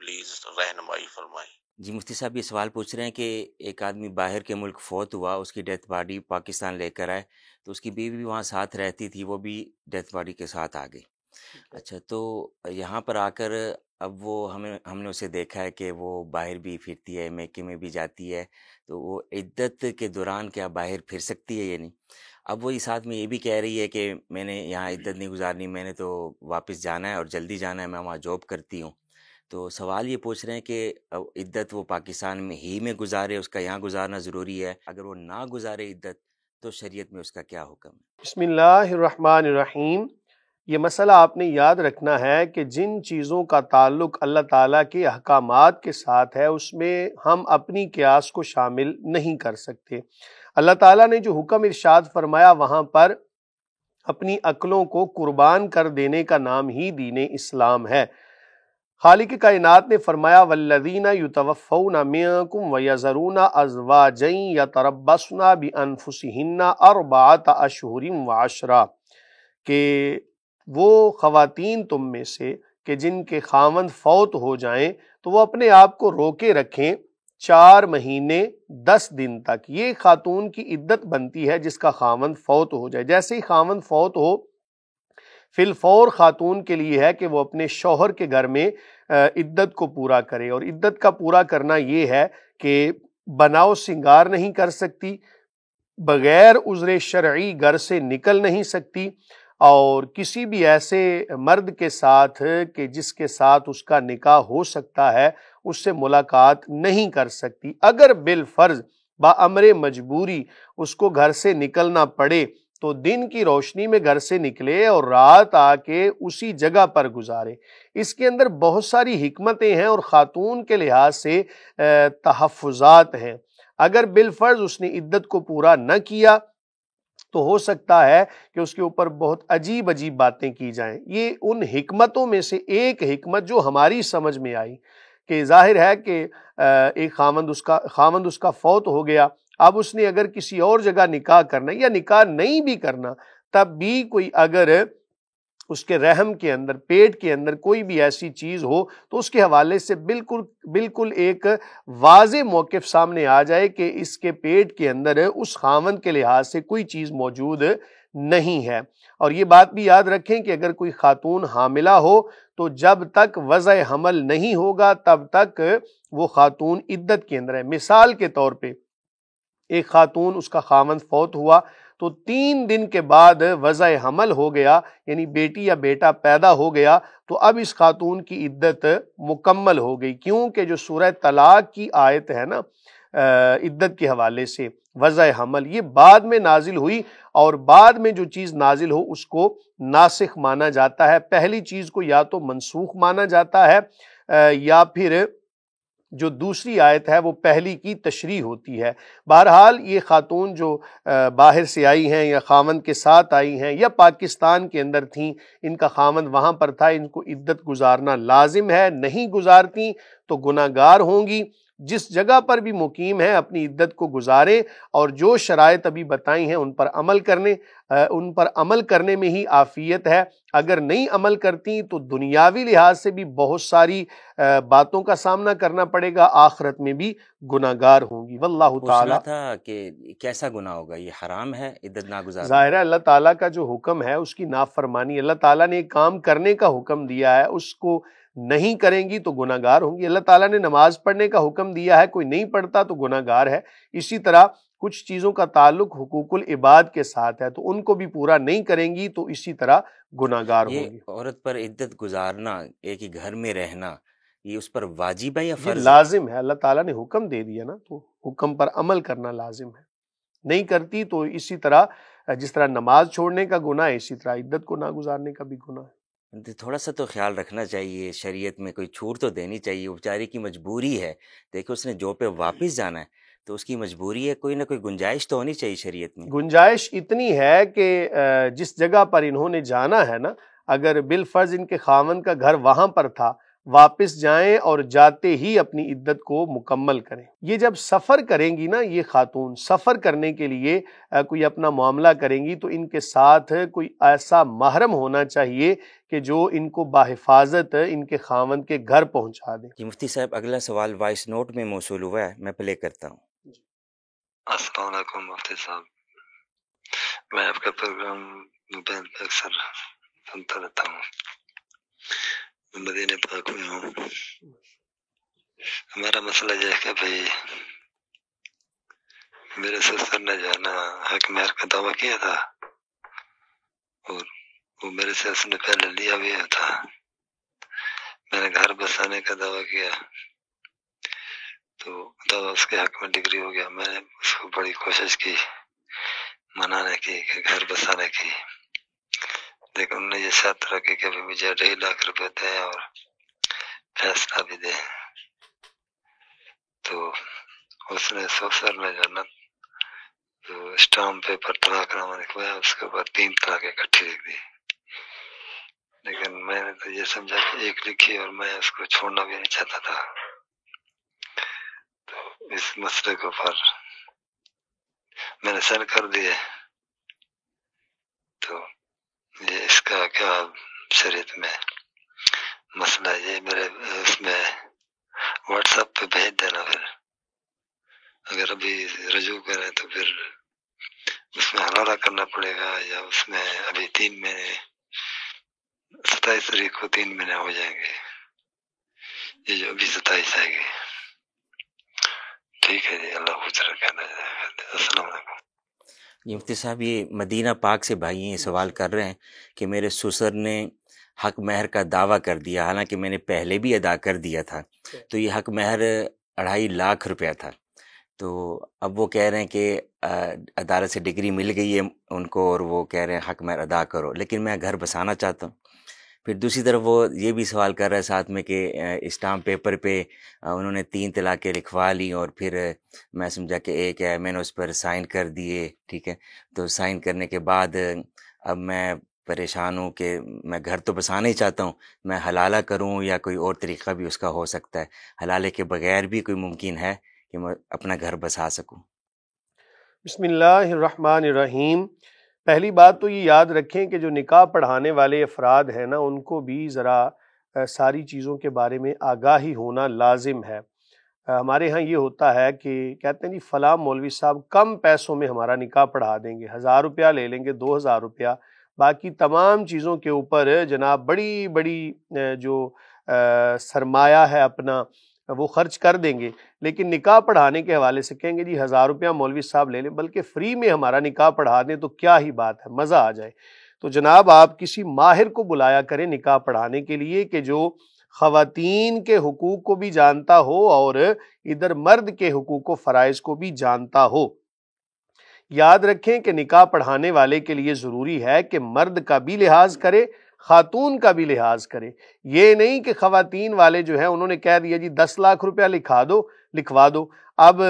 پلیز رہنمائی فرمائیں۔ جی مفتی صاحب، یہ سوال پوچھ رہے ہیں کہ ایک آدمی باہر کے ملک فوت ہوا، اس کی ڈیتھ باڈی پاکستان لے کر آئے، تو اس کی بیوی بھی وہاں ساتھ رہتی تھی، وہ بھی ڈیتھ باڈی کے ساتھ آ گئی۔ اچھا، تو یہاں پر آ کر اب وہ ہم نے اسے دیکھا ہے کہ وہ باہر بھی پھرتی ہے، میکے میں بھی جاتی ہے، تو وہ عدت کے دوران کیا باہر پھر سکتی ہے یا نہیں؟ اب وہ ساتھ میں یہ بھی کہہ رہی ہے کہ میں نے یہاں عدت نہیں گزارنی، میں نے تو واپس جانا ہے اور جلدی جانا ہے، میں وہاں جاب کرتی ہوں۔ تو سوال یہ پوچھ رہے ہیں کہ عدت وہ پاکستان میں ہی میں گزارے، اس کا یہاں گزارنا ضروری ہے؟ اگر وہ نہ گزارے عدت تو شریعت میں اس کا کیا حکم ہے؟ بسم اللہ الرحمن الرحیم۔ یہ مسئلہ آپ نے یاد رکھنا ہے کہ جن چیزوں کا تعلق اللہ تعالیٰ کے احکامات کے ساتھ ہے اس میں ہم اپنی قیاس کو شامل نہیں کر سکتے۔ اللہ تعالیٰ نے جو حکم ارشاد فرمایا وہاں پر اپنی عقلوں کو قربان کر دینے کا نام ہی دین اسلام ہے۔ خالق کائنات نے فرمایا والذین یتوفون منکم ویذرون ازواجا یتربصن بانفسہن اربعۃ اشہر وعشرا، کہ وہ خواتین تم میں سے کہ جن کے خاوند فوت ہو جائیں تو وہ اپنے آپ کو روکے رکھیں 4 مہینے 10 دن تک۔ یہ خاتون کی عدت بنتی ہے جس کا خاوند فوت ہو جائے۔ جیسے ہی خاوند فوت ہو، فی الفور خاتون کے لیے ہے کہ وہ اپنے شوہر کے گھر میں عدت کو پورا کرے، اور عدت کا پورا کرنا یہ ہے کہ بناؤ سنگار نہیں کر سکتی، بغیر عذر شرعی گھر سے نکل نہیں سکتی، اور کسی بھی ایسے مرد کے ساتھ کہ جس کے ساتھ اس کا نکاح ہو سکتا ہے اس سے ملاقات نہیں کر سکتی۔ اگر بالفرض بامر مجبوری اس کو گھر سے نکلنا پڑے تو دن کی روشنی میں گھر سے نکلے اور رات آ کے اسی جگہ پر گزارے۔ اس کے اندر بہت ساری حکمتیں ہیں اور خاتون کے لحاظ سے تحفظات ہیں۔ اگر بالفرض اس نے عدت کو پورا نہ کیا تو ہو سکتا ہے کہ اس کے اوپر بہت عجیب عجیب باتیں کی جائیں۔ یہ ان حکمتوں میں سے ایک حکمت جو ہماری سمجھ میں آئی کہ ظاہر ہے کہ ایک خاوند اس کا فوت ہو گیا، اب اس نے اگر کسی اور جگہ نکاح کرنا یا نکاح نہیں بھی کرنا، تب بھی کوئی اگر اس کے رحم کے اندر، پیٹ کے اندر کوئی بھی ایسی چیز ہو تو اس کے حوالے سے بالکل ایک واضح موقف سامنے آ جائے کہ اس کے پیٹ کے اندر اس خاوند کے لحاظ سے کوئی چیز موجود نہیں ہے۔ اور یہ بات بھی یاد رکھیں کہ اگر کوئی خاتون حاملہ ہو تو جب تک وضع حمل نہیں ہوگا تب تک وہ خاتون عدت کے اندر ہے۔ مثال کے طور پہ ایک خاتون، اس کا خاوند فوت ہوا تو 3 دن کے بعد وضع حمل ہو گیا، یعنی بیٹی یا بیٹا پیدا ہو گیا، تو اب اس خاتون کی عدت مکمل ہو گئی، کیونکہ جو سورہ طلاق کی آیت ہے نا عدت کے حوالے سے، وضع حمل، یہ بعد میں نازل ہوئی، اور بعد میں جو چیز نازل ہو اس کو ناسخ مانا جاتا ہے۔ پہلی چیز کو یا تو منسوخ مانا جاتا ہے یا پھر جو دوسری آیت ہے وہ پہلی کی تشریح ہوتی ہے۔ بہرحال یہ خاتون جو باہر سے آئی ہیں یا خاوند کے ساتھ آئی ہیں یا پاکستان کے اندر تھیں، ان کا خاوند وہاں پر تھا، ان کو عدت گزارنا لازم ہے، نہیں گزارتی تو گناہ گار ہوں گی۔ جس جگہ پر بھی مقیم ہیں اپنی عدت کو گزاریں، اور جو شرائط ابھی بتائی ہیں ان پر عمل کرنے میں ہی عافیت ہے۔ اگر نہیں عمل کرتی تو دنیاوی لحاظ سے بھی بہت ساری باتوں کا سامنا کرنا پڑے گا، آخرت میں بھی گناہ گار ہوں گی۔ واللہ تعالی پوچھنا تھا کہ کیسا گناہ ہوگا، یہ حرام ہے عدت نہ گزارنا؟ ظاہر ہے اللہ تعالیٰ کا جو حکم ہے اس کی نافرمانی، اللہ تعالیٰ نے ایک کام کرنے کا حکم دیا ہے، اس کو نہیں کریں گی تو گناہ گار ہوں گی۔ اللہ تعالیٰ نے نماز پڑھنے کا حکم دیا ہے، کوئی نہیں پڑھتا تو گناہ گار ہے۔ اسی طرح کچھ چیزوں کا تعلق حقوق العباد کے ساتھ ہے، تو ان کو بھی پورا نہیں کریں گی تو اسی طرح گناہ گار یہ ہوں گی۔ عورت پر عدت گزارنا، ایک ہی گھر میں رہنا، یہ اس پر واجب ہے یا یہ فرض ہے؟ لازم ہے، اللہ تعالیٰ نے حکم دے دیا نا، تو حکم پر عمل کرنا لازم ہے۔ نہیں کرتی تو اسی طرح جس طرح نماز چھوڑنے کا گناہ ہے، اسی طرح عدت کو نہ گزارنے کا بھی گناہ ہے۔ تھوڑا سا تو خیال رکھنا چاہیے، شریعت میں کوئی چھوٹ تو دینی چاہیے، وہ بیچاری کی مجبوری ہے، دیکھو اس نے جو پہ واپس جانا ہے تو اس کی مجبوری ہے، کوئی نہ کوئی گنجائش تو ہونی چاہیے شریعت میں۔ گنجائش اتنی ہے کہ جس جگہ پر انہوں نے جانا ہے نا، اگر بالفرض ان کے خاوند کا گھر وہاں پر تھا، واپس جائیں اور جاتے ہی اپنی عدت کو مکمل کریں۔ یہ جب سفر کریں گی نا، یہ خاتون سفر کرنے کے لیے کوئی اپنا معاملہ کریں گی تو ان کے ساتھ کوئی ایسا محرم ہونا چاہیے کہ جو ان کو بحفاظت ان کے خاوند کے گھر پہنچا دے۔ جی مفتی صاحب، اگلا سوال وائس نوٹ میں موصول ہوا ہے، میں پلے کرتا ہوں۔ السلام علیکم مفتی صاحب، میں آپ کا پروگرام موبائل پہ اکثر سنتا رہتا ہوں، میں مدینہ پاک میں ہوں۔ ہمارا مسئلہ یہ ہے کہ بھئی میرے سسر نے جو ہے نا حق مہر کا دعویٰ کیا تھا، اور وہ میرے سے اس نے پہلے لیا بھی تھا۔ میں نے گھر بسانے کا دعویٰ کیا تو دعویٰ اس کے حق میں ڈگری ہو گیا۔ میں نے اس کو بڑی کوشش کی منانے کی کہ گھر بسانے کی، لیکن انہوں نے یہ شرط رکھی کہ مجھے 2.5 لاکھ روپے دیں اور فیصلہ بھی دیں۔ تو اس نے سسر نے جو نا تو اسٹامپ پیپر طلاق نامہ لکھوایا، اس کے بعد 3 طلاقیں اکٹھی لکھ دی۔ لیکن میں نے تو یہ سمجھا کہ ایک لکھی اور میں اس کو چھوڑنا بھی نہیں چاہتا تھا۔ تو اس مسئلے کے اوپر میں نے سینڈ کر دیے، تو یہ اس کا کیا شریعت میں مسئلہ ہے؟ یہ میرے اس میں واٹس ایپ پہ بھیج دینا، پھر اگر ابھی رجوع کریں تو پھر اس میں حوالہ کرنا پڑے گا، یا اس میں ابھی 3 مہینے 27 تاریخ کو 3 مہینے ہو جائیں گے، یہ جو ابھی 27 آئے گی۔ ٹھیک ہے جی، اللہ کچھ رکھنا جائے۔ السلام علیکم۔ یہ مفتی صاحب، یہ مدینہ پاک سے بھائی یہ سوال کر رہے ہیں کہ میرے سسر نے حق مہر کا دعویٰ کر دیا، حالانکہ میں نے پہلے بھی ادا کر دیا تھا، تو یہ حق مہر 2.5 لاکھ روپیہ تھا۔ تو اب وہ کہہ رہے ہیں کہ عدالت سے ڈگری مل گئی ہے ان کو، اور وہ کہہ رہے ہیں حق مہر ادا کرو، لیکن میں گھر بسانا چاہتا ہوں۔ پھر دوسری طرف وہ یہ بھی سوال کر رہا ہے ساتھ میں کہ اسٹامپ پیپر پہ انہوں نے 3 طلاقیں لکھوا لی، اور پھر میں سمجھا کہ ایک ہے، میں نے اس پر سائن کر دیے، ٹھیک ہے، تو سائن کرنے کے بعد اب میں پریشان ہوں کہ میں گھر تو بسانا ہی چاہتا ہوں، میں حلالہ کروں یا کوئی اور طریقہ بھی اس کا ہو سکتا ہے؟ حلالے کے بغیر بھی کوئی ممکن ہے کہ میں اپنا گھر بسا سکوں؟ بسم اللہ الرحمن الرحیم۔ پہلی بات تو یہ یاد رکھیں کہ جو نکاح پڑھانے والے افراد ہیں نا، ان کو بھی ذرا ساری چیزوں کے بارے میں آگاہی ہونا لازم ہے۔ ہمارے ہاں یہ ہوتا ہے کہ کہتے ہیں جی فلاں مولوی صاحب کم پیسوں میں ہمارا نکاح پڑھا دیں گے، 1000 روپیہ لے لیں گے، 2000 روپیہ، باقی تمام چیزوں کے اوپر جناب بڑی بڑی جو سرمایہ ہے اپنا وہ خرچ کر دیں گے، لیکن نکاح پڑھانے کے حوالے سے کہیں گے جی 1000 روپیہ مولوی صاحب لے لیں، بلکہ فری میں ہمارا نکاح پڑھا دیں تو کیا ہی بات ہے، مزہ آ جائے۔ تو جناب آپ کسی ماہر کو بلایا کریں نکاح پڑھانے کے لیے کہ جو خواتین کے حقوق کو بھی جانتا ہو اور ادھر مرد کے حقوق و فرائض کو بھی جانتا ہو۔ یاد رکھیں کہ نکاح پڑھانے والے کے لیے ضروری ہے کہ مرد کا بھی لحاظ کرے، خاتون کا بھی لحاظ کرے. یہ نہیں کہ خواتین والے جو ہیں انہوں نے کہہ دیا جی 10 لاکھ روپیہ لکھوا دو. اب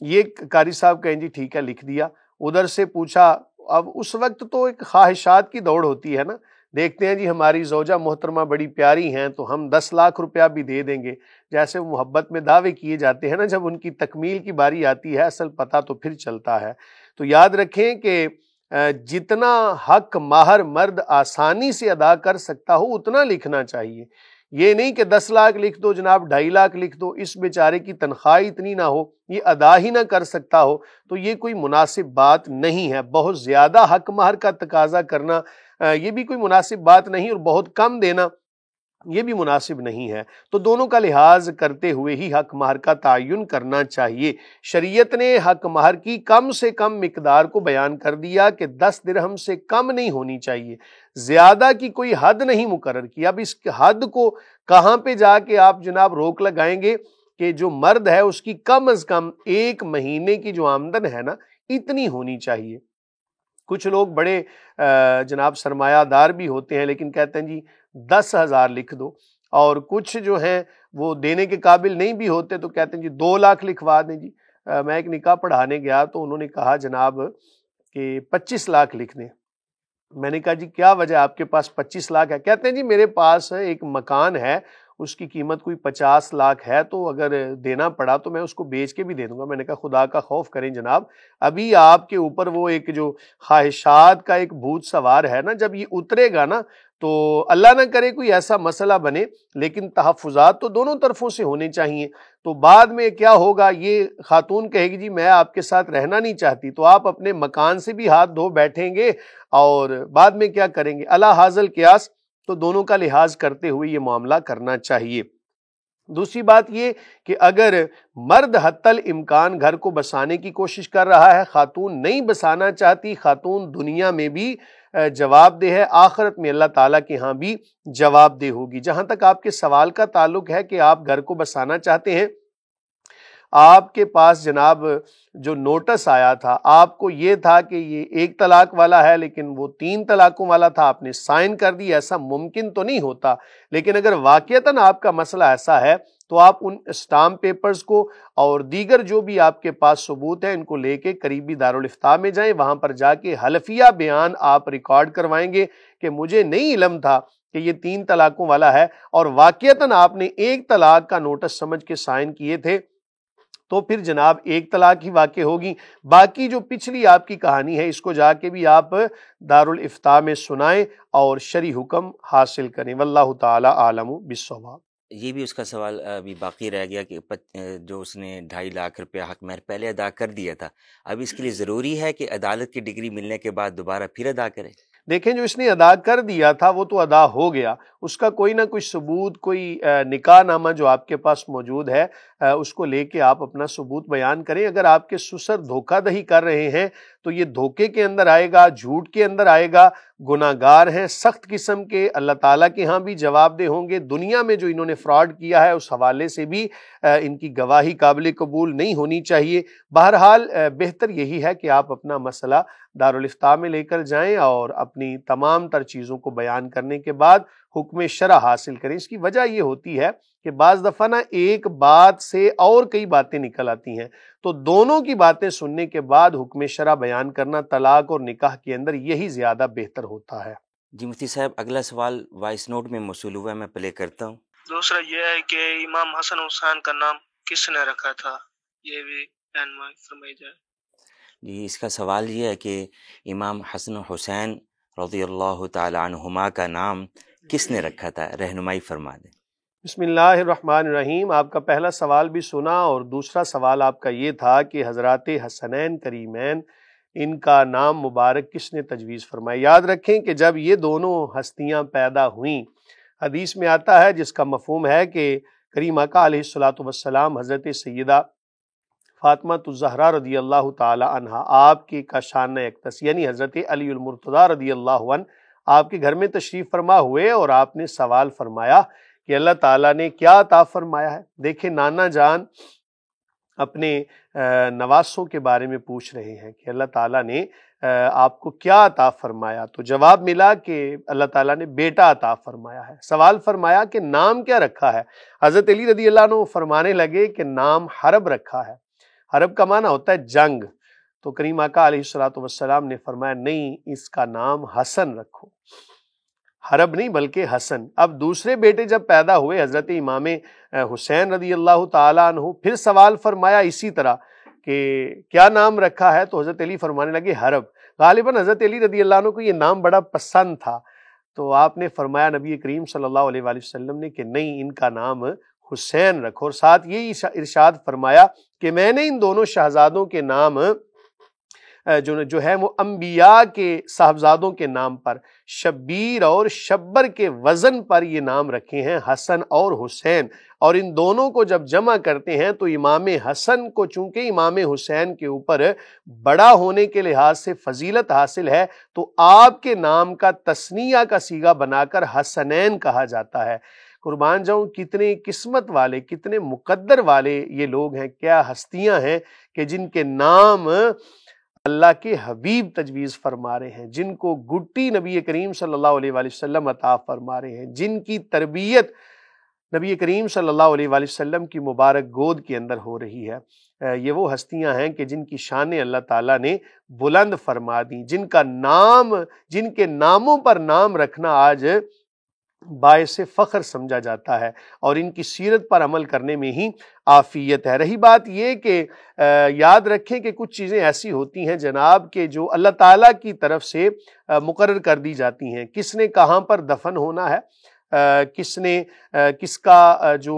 یہ قاری صاحب کہیں جی ٹھیک ہے لکھ دیا, ادھر سے پوچھا. اب اس وقت تو ایک خواہشات کی دوڑ ہوتی ہے نا, دیکھتے ہیں جی ہماری زوجہ محترمہ بڑی پیاری ہیں تو ہم 10 لاکھ روپیہ بھی دے دیں گے, جیسے محبت میں دعوے کیے جاتے ہیں نا, جب ان کی تکمیل کی باری آتی ہے اصل پتہ تو پھر چلتا ہے. تو یاد رکھیں کہ جتنا حق مہر مرد آسانی سے ادا کر سکتا ہو اتنا لکھنا چاہیے. یہ نہیں کہ 10 لاکھ لکھ دو جناب, 2.5 لاکھ لکھ دو, اس بیچارے کی تنخواہ اتنی نہ ہو, یہ ادا ہی نہ کر سکتا ہو, تو یہ کوئی مناسب بات نہیں ہے. بہت زیادہ حق مہر کا تقاضا کرنا یہ بھی کوئی مناسب بات نہیں, اور بہت کم دینا یہ بھی مناسب نہیں ہے. تو دونوں کا لحاظ کرتے ہوئے ہی حق مہر کا تعین کرنا چاہیے. شریعت نے حق مہر کی کم سے کم مقدار کو بیان کر دیا کہ 10 درہم سے کم نہیں ہونی چاہیے, زیادہ کی کوئی حد نہیں مقرر کی. اب اس حد کو کہاں پہ جا کے آپ جناب روک لگائیں گے کہ جو مرد ہے اس کی کم از کم 1 مہینے کی جو آمدن ہے نا اتنی ہونی چاہیے. کچھ لوگ بڑے جناب سرمایہ دار بھی ہوتے ہیں لیکن کہتے ہیں جی 10,000 لکھ دو, اور کچھ جو ہیں وہ دینے کے قابل نہیں بھی ہوتے تو کہتے ہیں جی 2 لاکھ لکھوا دیں جی. میں ایک نکاح پڑھانے گیا تو انہوں نے کہا جناب کہ 25 لاکھ لکھ دیں. میں نے کہا جی کیا وجہ آپ کے پاس 25 لاکھ ہے؟ کہتے ہیں جی میرے پاس ایک مکان ہے, اس کی قیمت کوئی 50 لاکھ ہے, تو اگر دینا پڑا تو میں اس کو بیچ کے بھی دے دوں گا. میں نے کہا خدا کا خوف کریں جناب, ابھی آپ کے اوپر وہ ایک جو خواہشات کا ایک بھوت سوار ہے نا, جب یہ اترے گا نا تو اللہ نہ کرے کوئی ایسا مسئلہ بنے, لیکن تحفظات تو دونوں طرفوں سے ہونے چاہیے. تو بعد میں کیا ہوگا, یہ خاتون کہے گی جی میں آپ کے ساتھ رہنا نہیں چاہتی, تو آپ اپنے مکان سے بھی ہاتھ دھو بیٹھیں گے, اور بعد میں کیا کریں گے؟ الا حاصل قیاس. تو دونوں کا لحاظ کرتے ہوئے یہ معاملہ کرنا چاہیے. دوسری بات یہ کہ اگر مرد حتی الامکان گھر کو بسانے کی کوشش کر رہا ہے, خاتون نہیں بسانا چاہتی, خاتون دنیا میں بھی جواب دہ ہے, آخرت میں اللہ تعالیٰ کے ہاں بھی جواب دہ ہوگی. جہاں تک آپ کے سوال کا تعلق ہے کہ آپ گھر کو بسانا چاہتے ہیں, آپ کے پاس جناب جو نوٹس آیا تھا آپ کو یہ تھا کہ یہ 1 طلاق والا ہے لیکن وہ 3 طلاقوں والا تھا, آپ نے سائن کر دی. ایسا ممکن تو نہیں ہوتا, لیکن اگر واقعتاً آپ کا مسئلہ ایسا ہے تو آپ ان اسٹامپ پیپرز کو اور دیگر جو بھی آپ کے پاس ثبوت ہیں ان کو لے کے قریبی دارالافتاء میں جائیں. وہاں پر جا کے حلفیہ بیان آپ ریکارڈ کروائیں گے کہ مجھے نہیں علم تھا کہ یہ 3 طلاقوں والا ہے, اور واقعتاً آپ نے 1 طلاق کا نوٹس سمجھ کے سائن کیے تھے, تو پھر جناب 1 طلاق ہی واقع ہوگی. باقی جو پچھلی آپ کی کہانی ہے اس کو جا کے بھی آپ دارالافتاء میں سنائیں اور شرعی حکم حاصل کریں. واللہ تعالی عالم بالصواب. یہ بھی اس کا سوال ابھی باقی رہ گیا کہ جو اس نے 2.5 لاکھ روپیہ حق مہر پہلے ادا کر دیا تھا, اب اس کے لیے ضروری ہے کہ عدالت کی ڈگری ملنے کے بعد دوبارہ پھر ادا کرے؟ دیکھیں جو اس نے ادا کر دیا تھا وہ تو ادا ہو گیا, اس کا کوئی نہ کوئی ثبوت, کوئی نکاح نامہ جو آپ کے پاس موجود ہے اس کو لے کے آپ اپنا ثبوت بیان کریں. اگر آپ کے سسر دھوکہ دہی کر رہے ہیں تو یہ دھوکے کے اندر آئے گا, جھوٹ کے اندر آئے گا, گناہ گار ہیں سخت قسم کے, اللہ تعالیٰ کے ہاں بھی جواب دہ ہوں گے. دنیا میں جو انہوں نے فراڈ کیا ہے اس حوالے سے بھی ان کی گواہی قابل قبول نہیں ہونی چاہیے. بہرحال بہتر یہی ہے کہ آپ اپنا مسئلہ دارالافتاء میں لے کر جائیں اور اپنی تمام تر چیزوں کو بیان کرنے کے بعد حکم شرع حاصل کریں. اس کی وجہ یہ ہوتی ہے کہ بعض دفعہ نا ایک بات سے اور کئی باتیں نکل آتی ہیں, تو دونوں کی باتیں سننے کے بعد حکم شرع بیان کرنا طلاق اور نکاح کے اندر یہی زیادہ بہتر ہوتا ہے. جی مفتی صاحب اگلا سوال وائس نوٹ میں موصول ہوا ہے, میں پلے کرتا ہوں. دوسرا یہ ہے کہ امام حسن حسین کا نام کس نے رکھا تھا, یہ بھی رہنمائی فرمائی جائے. جی اس کا سوال یہ ہے کہ امام حسن حسین رضی اللہ تعالی عنہما کا نام کس نے رکھا تھا, رہنمائی فرما دیں. بسم اللہ الرحمن الرحیم. آپ کا پہلا سوال بھی سنا, اور دوسرا سوال آپ کا یہ تھا کہ حضرات حسنین کریمین ان کا نام مبارک کس نے تجویز فرمایا. یاد رکھیں کہ جب یہ دونوں ہستیاں پیدا ہوئیں, حدیث میں آتا ہے جس کا مفہوم ہے کہ کریم آقا علیہ الصلوۃ والسلام حضرت سیدہ فاطمہ الزہرا رضی اللہ تعالی عنہا آپ کی کاشان اقدس یعنی حضرت علی المرتضیٰ رضی اللہ عنہ آپ کے گھر میں تشریف فرما ہوئے, اور آپ نے سوال فرمایا کہ اللہ تعالیٰ نے کیا عطا فرمایا ہے. دیکھیں نانا جان اپنے نواسوں کے بارے میں پوچھ رہے ہیں کہ اللہ تعالیٰ نے آپ کو کیا عطا فرمایا، تو جواب ملا کہ اللہ تعالیٰ نے بیٹا عطا فرمایا ہے۔ سوال فرمایا کہ نام کیا رکھا ہے؟ حضرت علی رضی اللہ عنہ فرمانے لگے کہ نام حرب رکھا ہے۔ حرب کا معنی ہوتا ہے جنگ، تو کریم آقا علیہ الصلوۃ والسلام نے فرمایا نہیں، اس کا نام حسن رکھو، حرب نہیں بلکہ حسن۔ اب دوسرے بیٹے جب پیدا ہوئے حضرت امام حسین رضی اللہ تعالیٰ عنہ، پھر سوال فرمایا اسی طرح کہ کیا نام رکھا ہے، تو حضرت علی فرمانے لگے حرب۔ غالباً حضرت علی رضی اللہ عنہ کو یہ نام بڑا پسند تھا، تو آپ نے فرمایا نبی کریم صلی اللہ علیہ وآلہ وسلم نے کہ نہیں، ان کا نام حسین رکھو، اور ساتھ یہی ارشاد فرمایا کہ میں نے ان دونوں شہزادوں کے نام جو ہے وہ انبیاء کے صاحبزادوں کے نام پر، شبیر اور شبر کے وزن پر یہ نام رکھے ہیں، حسن اور حسین، اور ان دونوں کو جب جمع کرتے ہیں تو امام حسن کو چونکہ امام حسین کے اوپر بڑا ہونے کے لحاظ سے فضیلت حاصل ہے، تو آپ کے نام کا تثنیہ کا صیغہ بنا کر حسنین کہا جاتا ہے۔ قربان جاؤں، کتنے قسمت والے، کتنے مقدر والے یہ لوگ ہیں، کیا ہستیاں ہیں کہ جن کے نام اللہ کے حبیب تجویز فرما رہے ہیں، جن کو گٹی نبی کریم صلی اللہ علیہ وآلہ وسلم عطا فرما رہے ہیں، جن کی تربیت نبی کریم صلی اللہ علیہ وآلہ وسلم کی مبارک گود کے اندر ہو رہی ہے۔ یہ وہ ہستیاں ہیں کہ جن کی شان اللہ تعالیٰ نے بلند فرما دی، جن کا نام، جن کے ناموں پر نام رکھنا آج باعث فخر سمجھا جاتا ہے، اور ان کی سیرت پر عمل کرنے میں ہی عافیت ہے۔ رہی بات یہ کہ یاد رکھیں کہ کچھ چیزیں ایسی ہوتی ہیں جناب کہ جو اللہ تعالیٰ کی طرف سے مقرر کر دی جاتی ہیں، کس نے کہاں پر دفن ہونا ہے، کس کا جو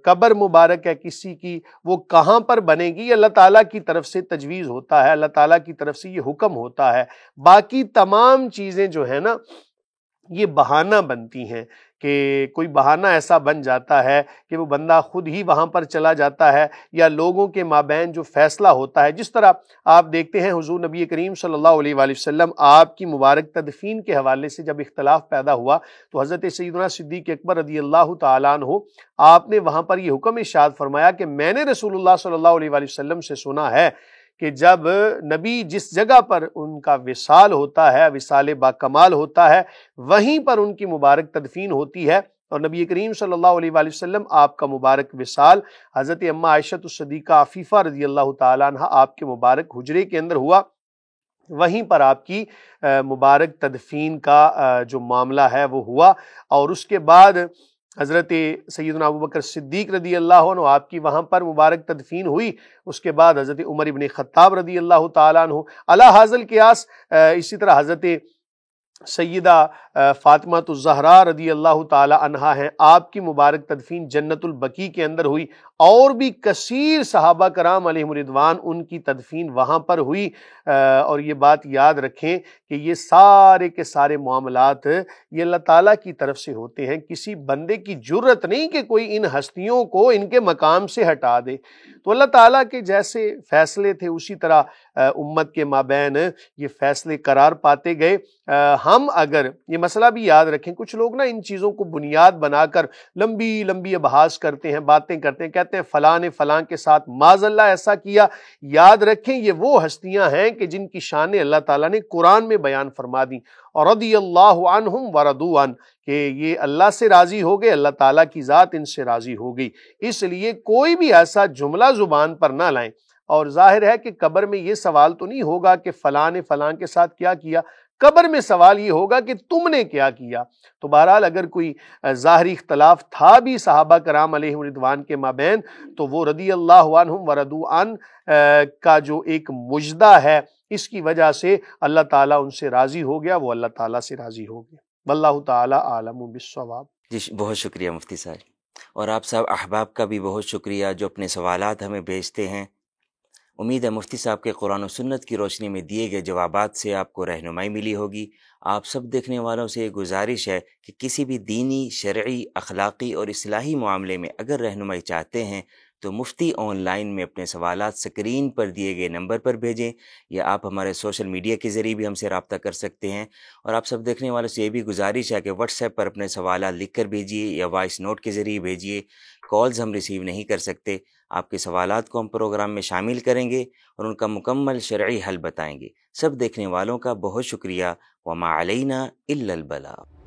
قبر مبارک ہے کسی کی وہ کہاں پر بنے گی، اللہ تعالیٰ کی طرف سے تجویز ہوتا ہے، اللہ تعالیٰ کی طرف سے یہ حکم ہوتا ہے۔ باقی تمام چیزیں جو ہیں نا، یہ بہانہ بنتی ہیں، کہ کوئی بہانہ ایسا بن جاتا ہے کہ وہ بندہ خود ہی وہاں پر چلا جاتا ہے، یا لوگوں کے مابین جو فیصلہ ہوتا ہے، جس طرح آپ دیکھتے ہیں حضور نبی کریم صلی اللہ علیہ وآلہ وسلم آپ کی مبارک تدفین کے حوالے سے جب اختلاف پیدا ہوا تو حضرت سیدنا صدیق اکبر رضی اللہ تعالیٰ عنہ، آپ نے وہاں پر یہ حکم ارشاد فرمایا کہ میں نے رسول اللہ صلی اللہ علیہ وآلہ وسلم سے سنا ہے کہ جب نبی جس جگہ پر ان کا وصال ہوتا ہے، وصال با کمال ہوتا ہے، وہیں پر ان کی مبارک تدفین ہوتی ہے، اور نبی کریم صلی اللہ علیہ وآلہ وسلم آپ کا مبارک وصال حضرت اماں عائشہ الصدیقہ عفیفہ رضی اللہ تعالیٰ عنہ آپ کے مبارک حجرے کے اندر ہوا، وہیں پر آپ کی مبارک تدفین کا جو معاملہ ہے وہ ہوا، اور اس کے بعد حضرت سیدنا ابوبکر صدیق رضی اللہ عنہ آپ کی وہاں پر مبارک تدفین ہوئی، اس کے بعد حضرت عمر ابن خطاب رضی اللہ تعالیٰ عنہ علی حاضل قیاس، اسی طرح حضرت سیدہ فاطمہ الزہرا رضی اللہ تعالی عنہا ہیں، آپ کی مبارک تدفین جنت البقیع کے اندر ہوئی، اور بھی کثیر صحابہ کرام علیہم رضوان ان کی تدفین وہاں پر ہوئی۔ اور یہ بات یاد رکھیں کہ یہ سارے کے سارے معاملات یہ اللہ تعالیٰ کی طرف سے ہوتے ہیں، کسی بندے کی جرت نہیں کہ کوئی ان ہستیوں کو ان کے مقام سے ہٹا دے۔ تو اللہ تعالیٰ کے جیسے فیصلے تھے اسی طرح امت کے مابین یہ فیصلے قرار پاتے گئے۔ ہم اگر یہ مسئلہ بھی یاد رکھیں، کچھ لوگ نا ان چیزوں کو بنیاد بنا کر لمبی لمبی ابحاث کرتے ہیں، باتیں کرتے ہیں، کہتے ہیں فلاں نے فلاں کے ساتھ معاذ اللہ ایسا کیا۔ یاد رکھیں یہ وہ ہستیاں ہیں کہ جن کی شان اللہ تعالیٰ نے قرآن میں بیان فرما دی، اور رضی اللہ عنہم ورضوا عنہ، کہ یہ اللہ سے راضی ہو گئے، اللہ تعالیٰ کی ذات ان سے راضی ہو گئی۔ اس لیے کوئی بھی ایسا جملہ زبان پر نہ لائیں، اور ظاہر ہے کہ قبر میں یہ سوال تو نہیں ہوگا کہ فلاں نے فلاں کے ساتھ کیا کیا، قبر میں سوال یہ ہوگا کہ تم نے کیا کیا۔ تو بہرحال اگر کوئی ظاہری اختلاف تھا بھی صحابہ کرام علیہم رضوان کے مابین، تو وہ رضی اللہ عنہم ورضوا عنہ کا جو ایک مجدہ ہے، اس کی وجہ سے اللہ تعالیٰ ان سے راضی ہو گیا، وہ اللہ تعالیٰ سے راضی ہو گیا۔ واللہ تعالیٰ عالم بالصواب۔ جی بہت شکریہ مفتی صاحب، اور آپ صاحب احباب کا بھی بہت شکریہ جو اپنے سوالات ہمیں بھیجتے ہیں۔ امید ہے مفتی صاحب کے قرآن و سنت کی روشنی میں دیے گئے جوابات سے آپ کو رہنمائی ملی ہوگی۔ آپ سب دیکھنے والوں سے یہ گزارش ہے کہ کسی بھی دینی، شرعی، اخلاقی اور اصلاحی معاملے میں اگر رہنمائی چاہتے ہیں تو مفتی آن لائن میں اپنے سوالات سکرین پر دیے گئے نمبر پر بھیجیں، یا آپ ہمارے سوشل میڈیا کے ذریعے بھی ہم سے رابطہ کر سکتے ہیں۔ اور آپ سب دیکھنے والوں سے یہ بھی گزارش ہے کہ واٹس ایپ پر اپنے سوالات لکھ کر بھیجیے یا وائس نوٹ کے ذریعے بھیجیے۔ کالز ہم ریسیو نہیں کر سکتے، آپ کے سوالات کو ہم پروگرام میں شامل کریں گے اور ان کا مکمل شرعی حل بتائیں گے۔ سب دیکھنے والوں کا بہت شکریہ۔ وما علینا الا البلاغ۔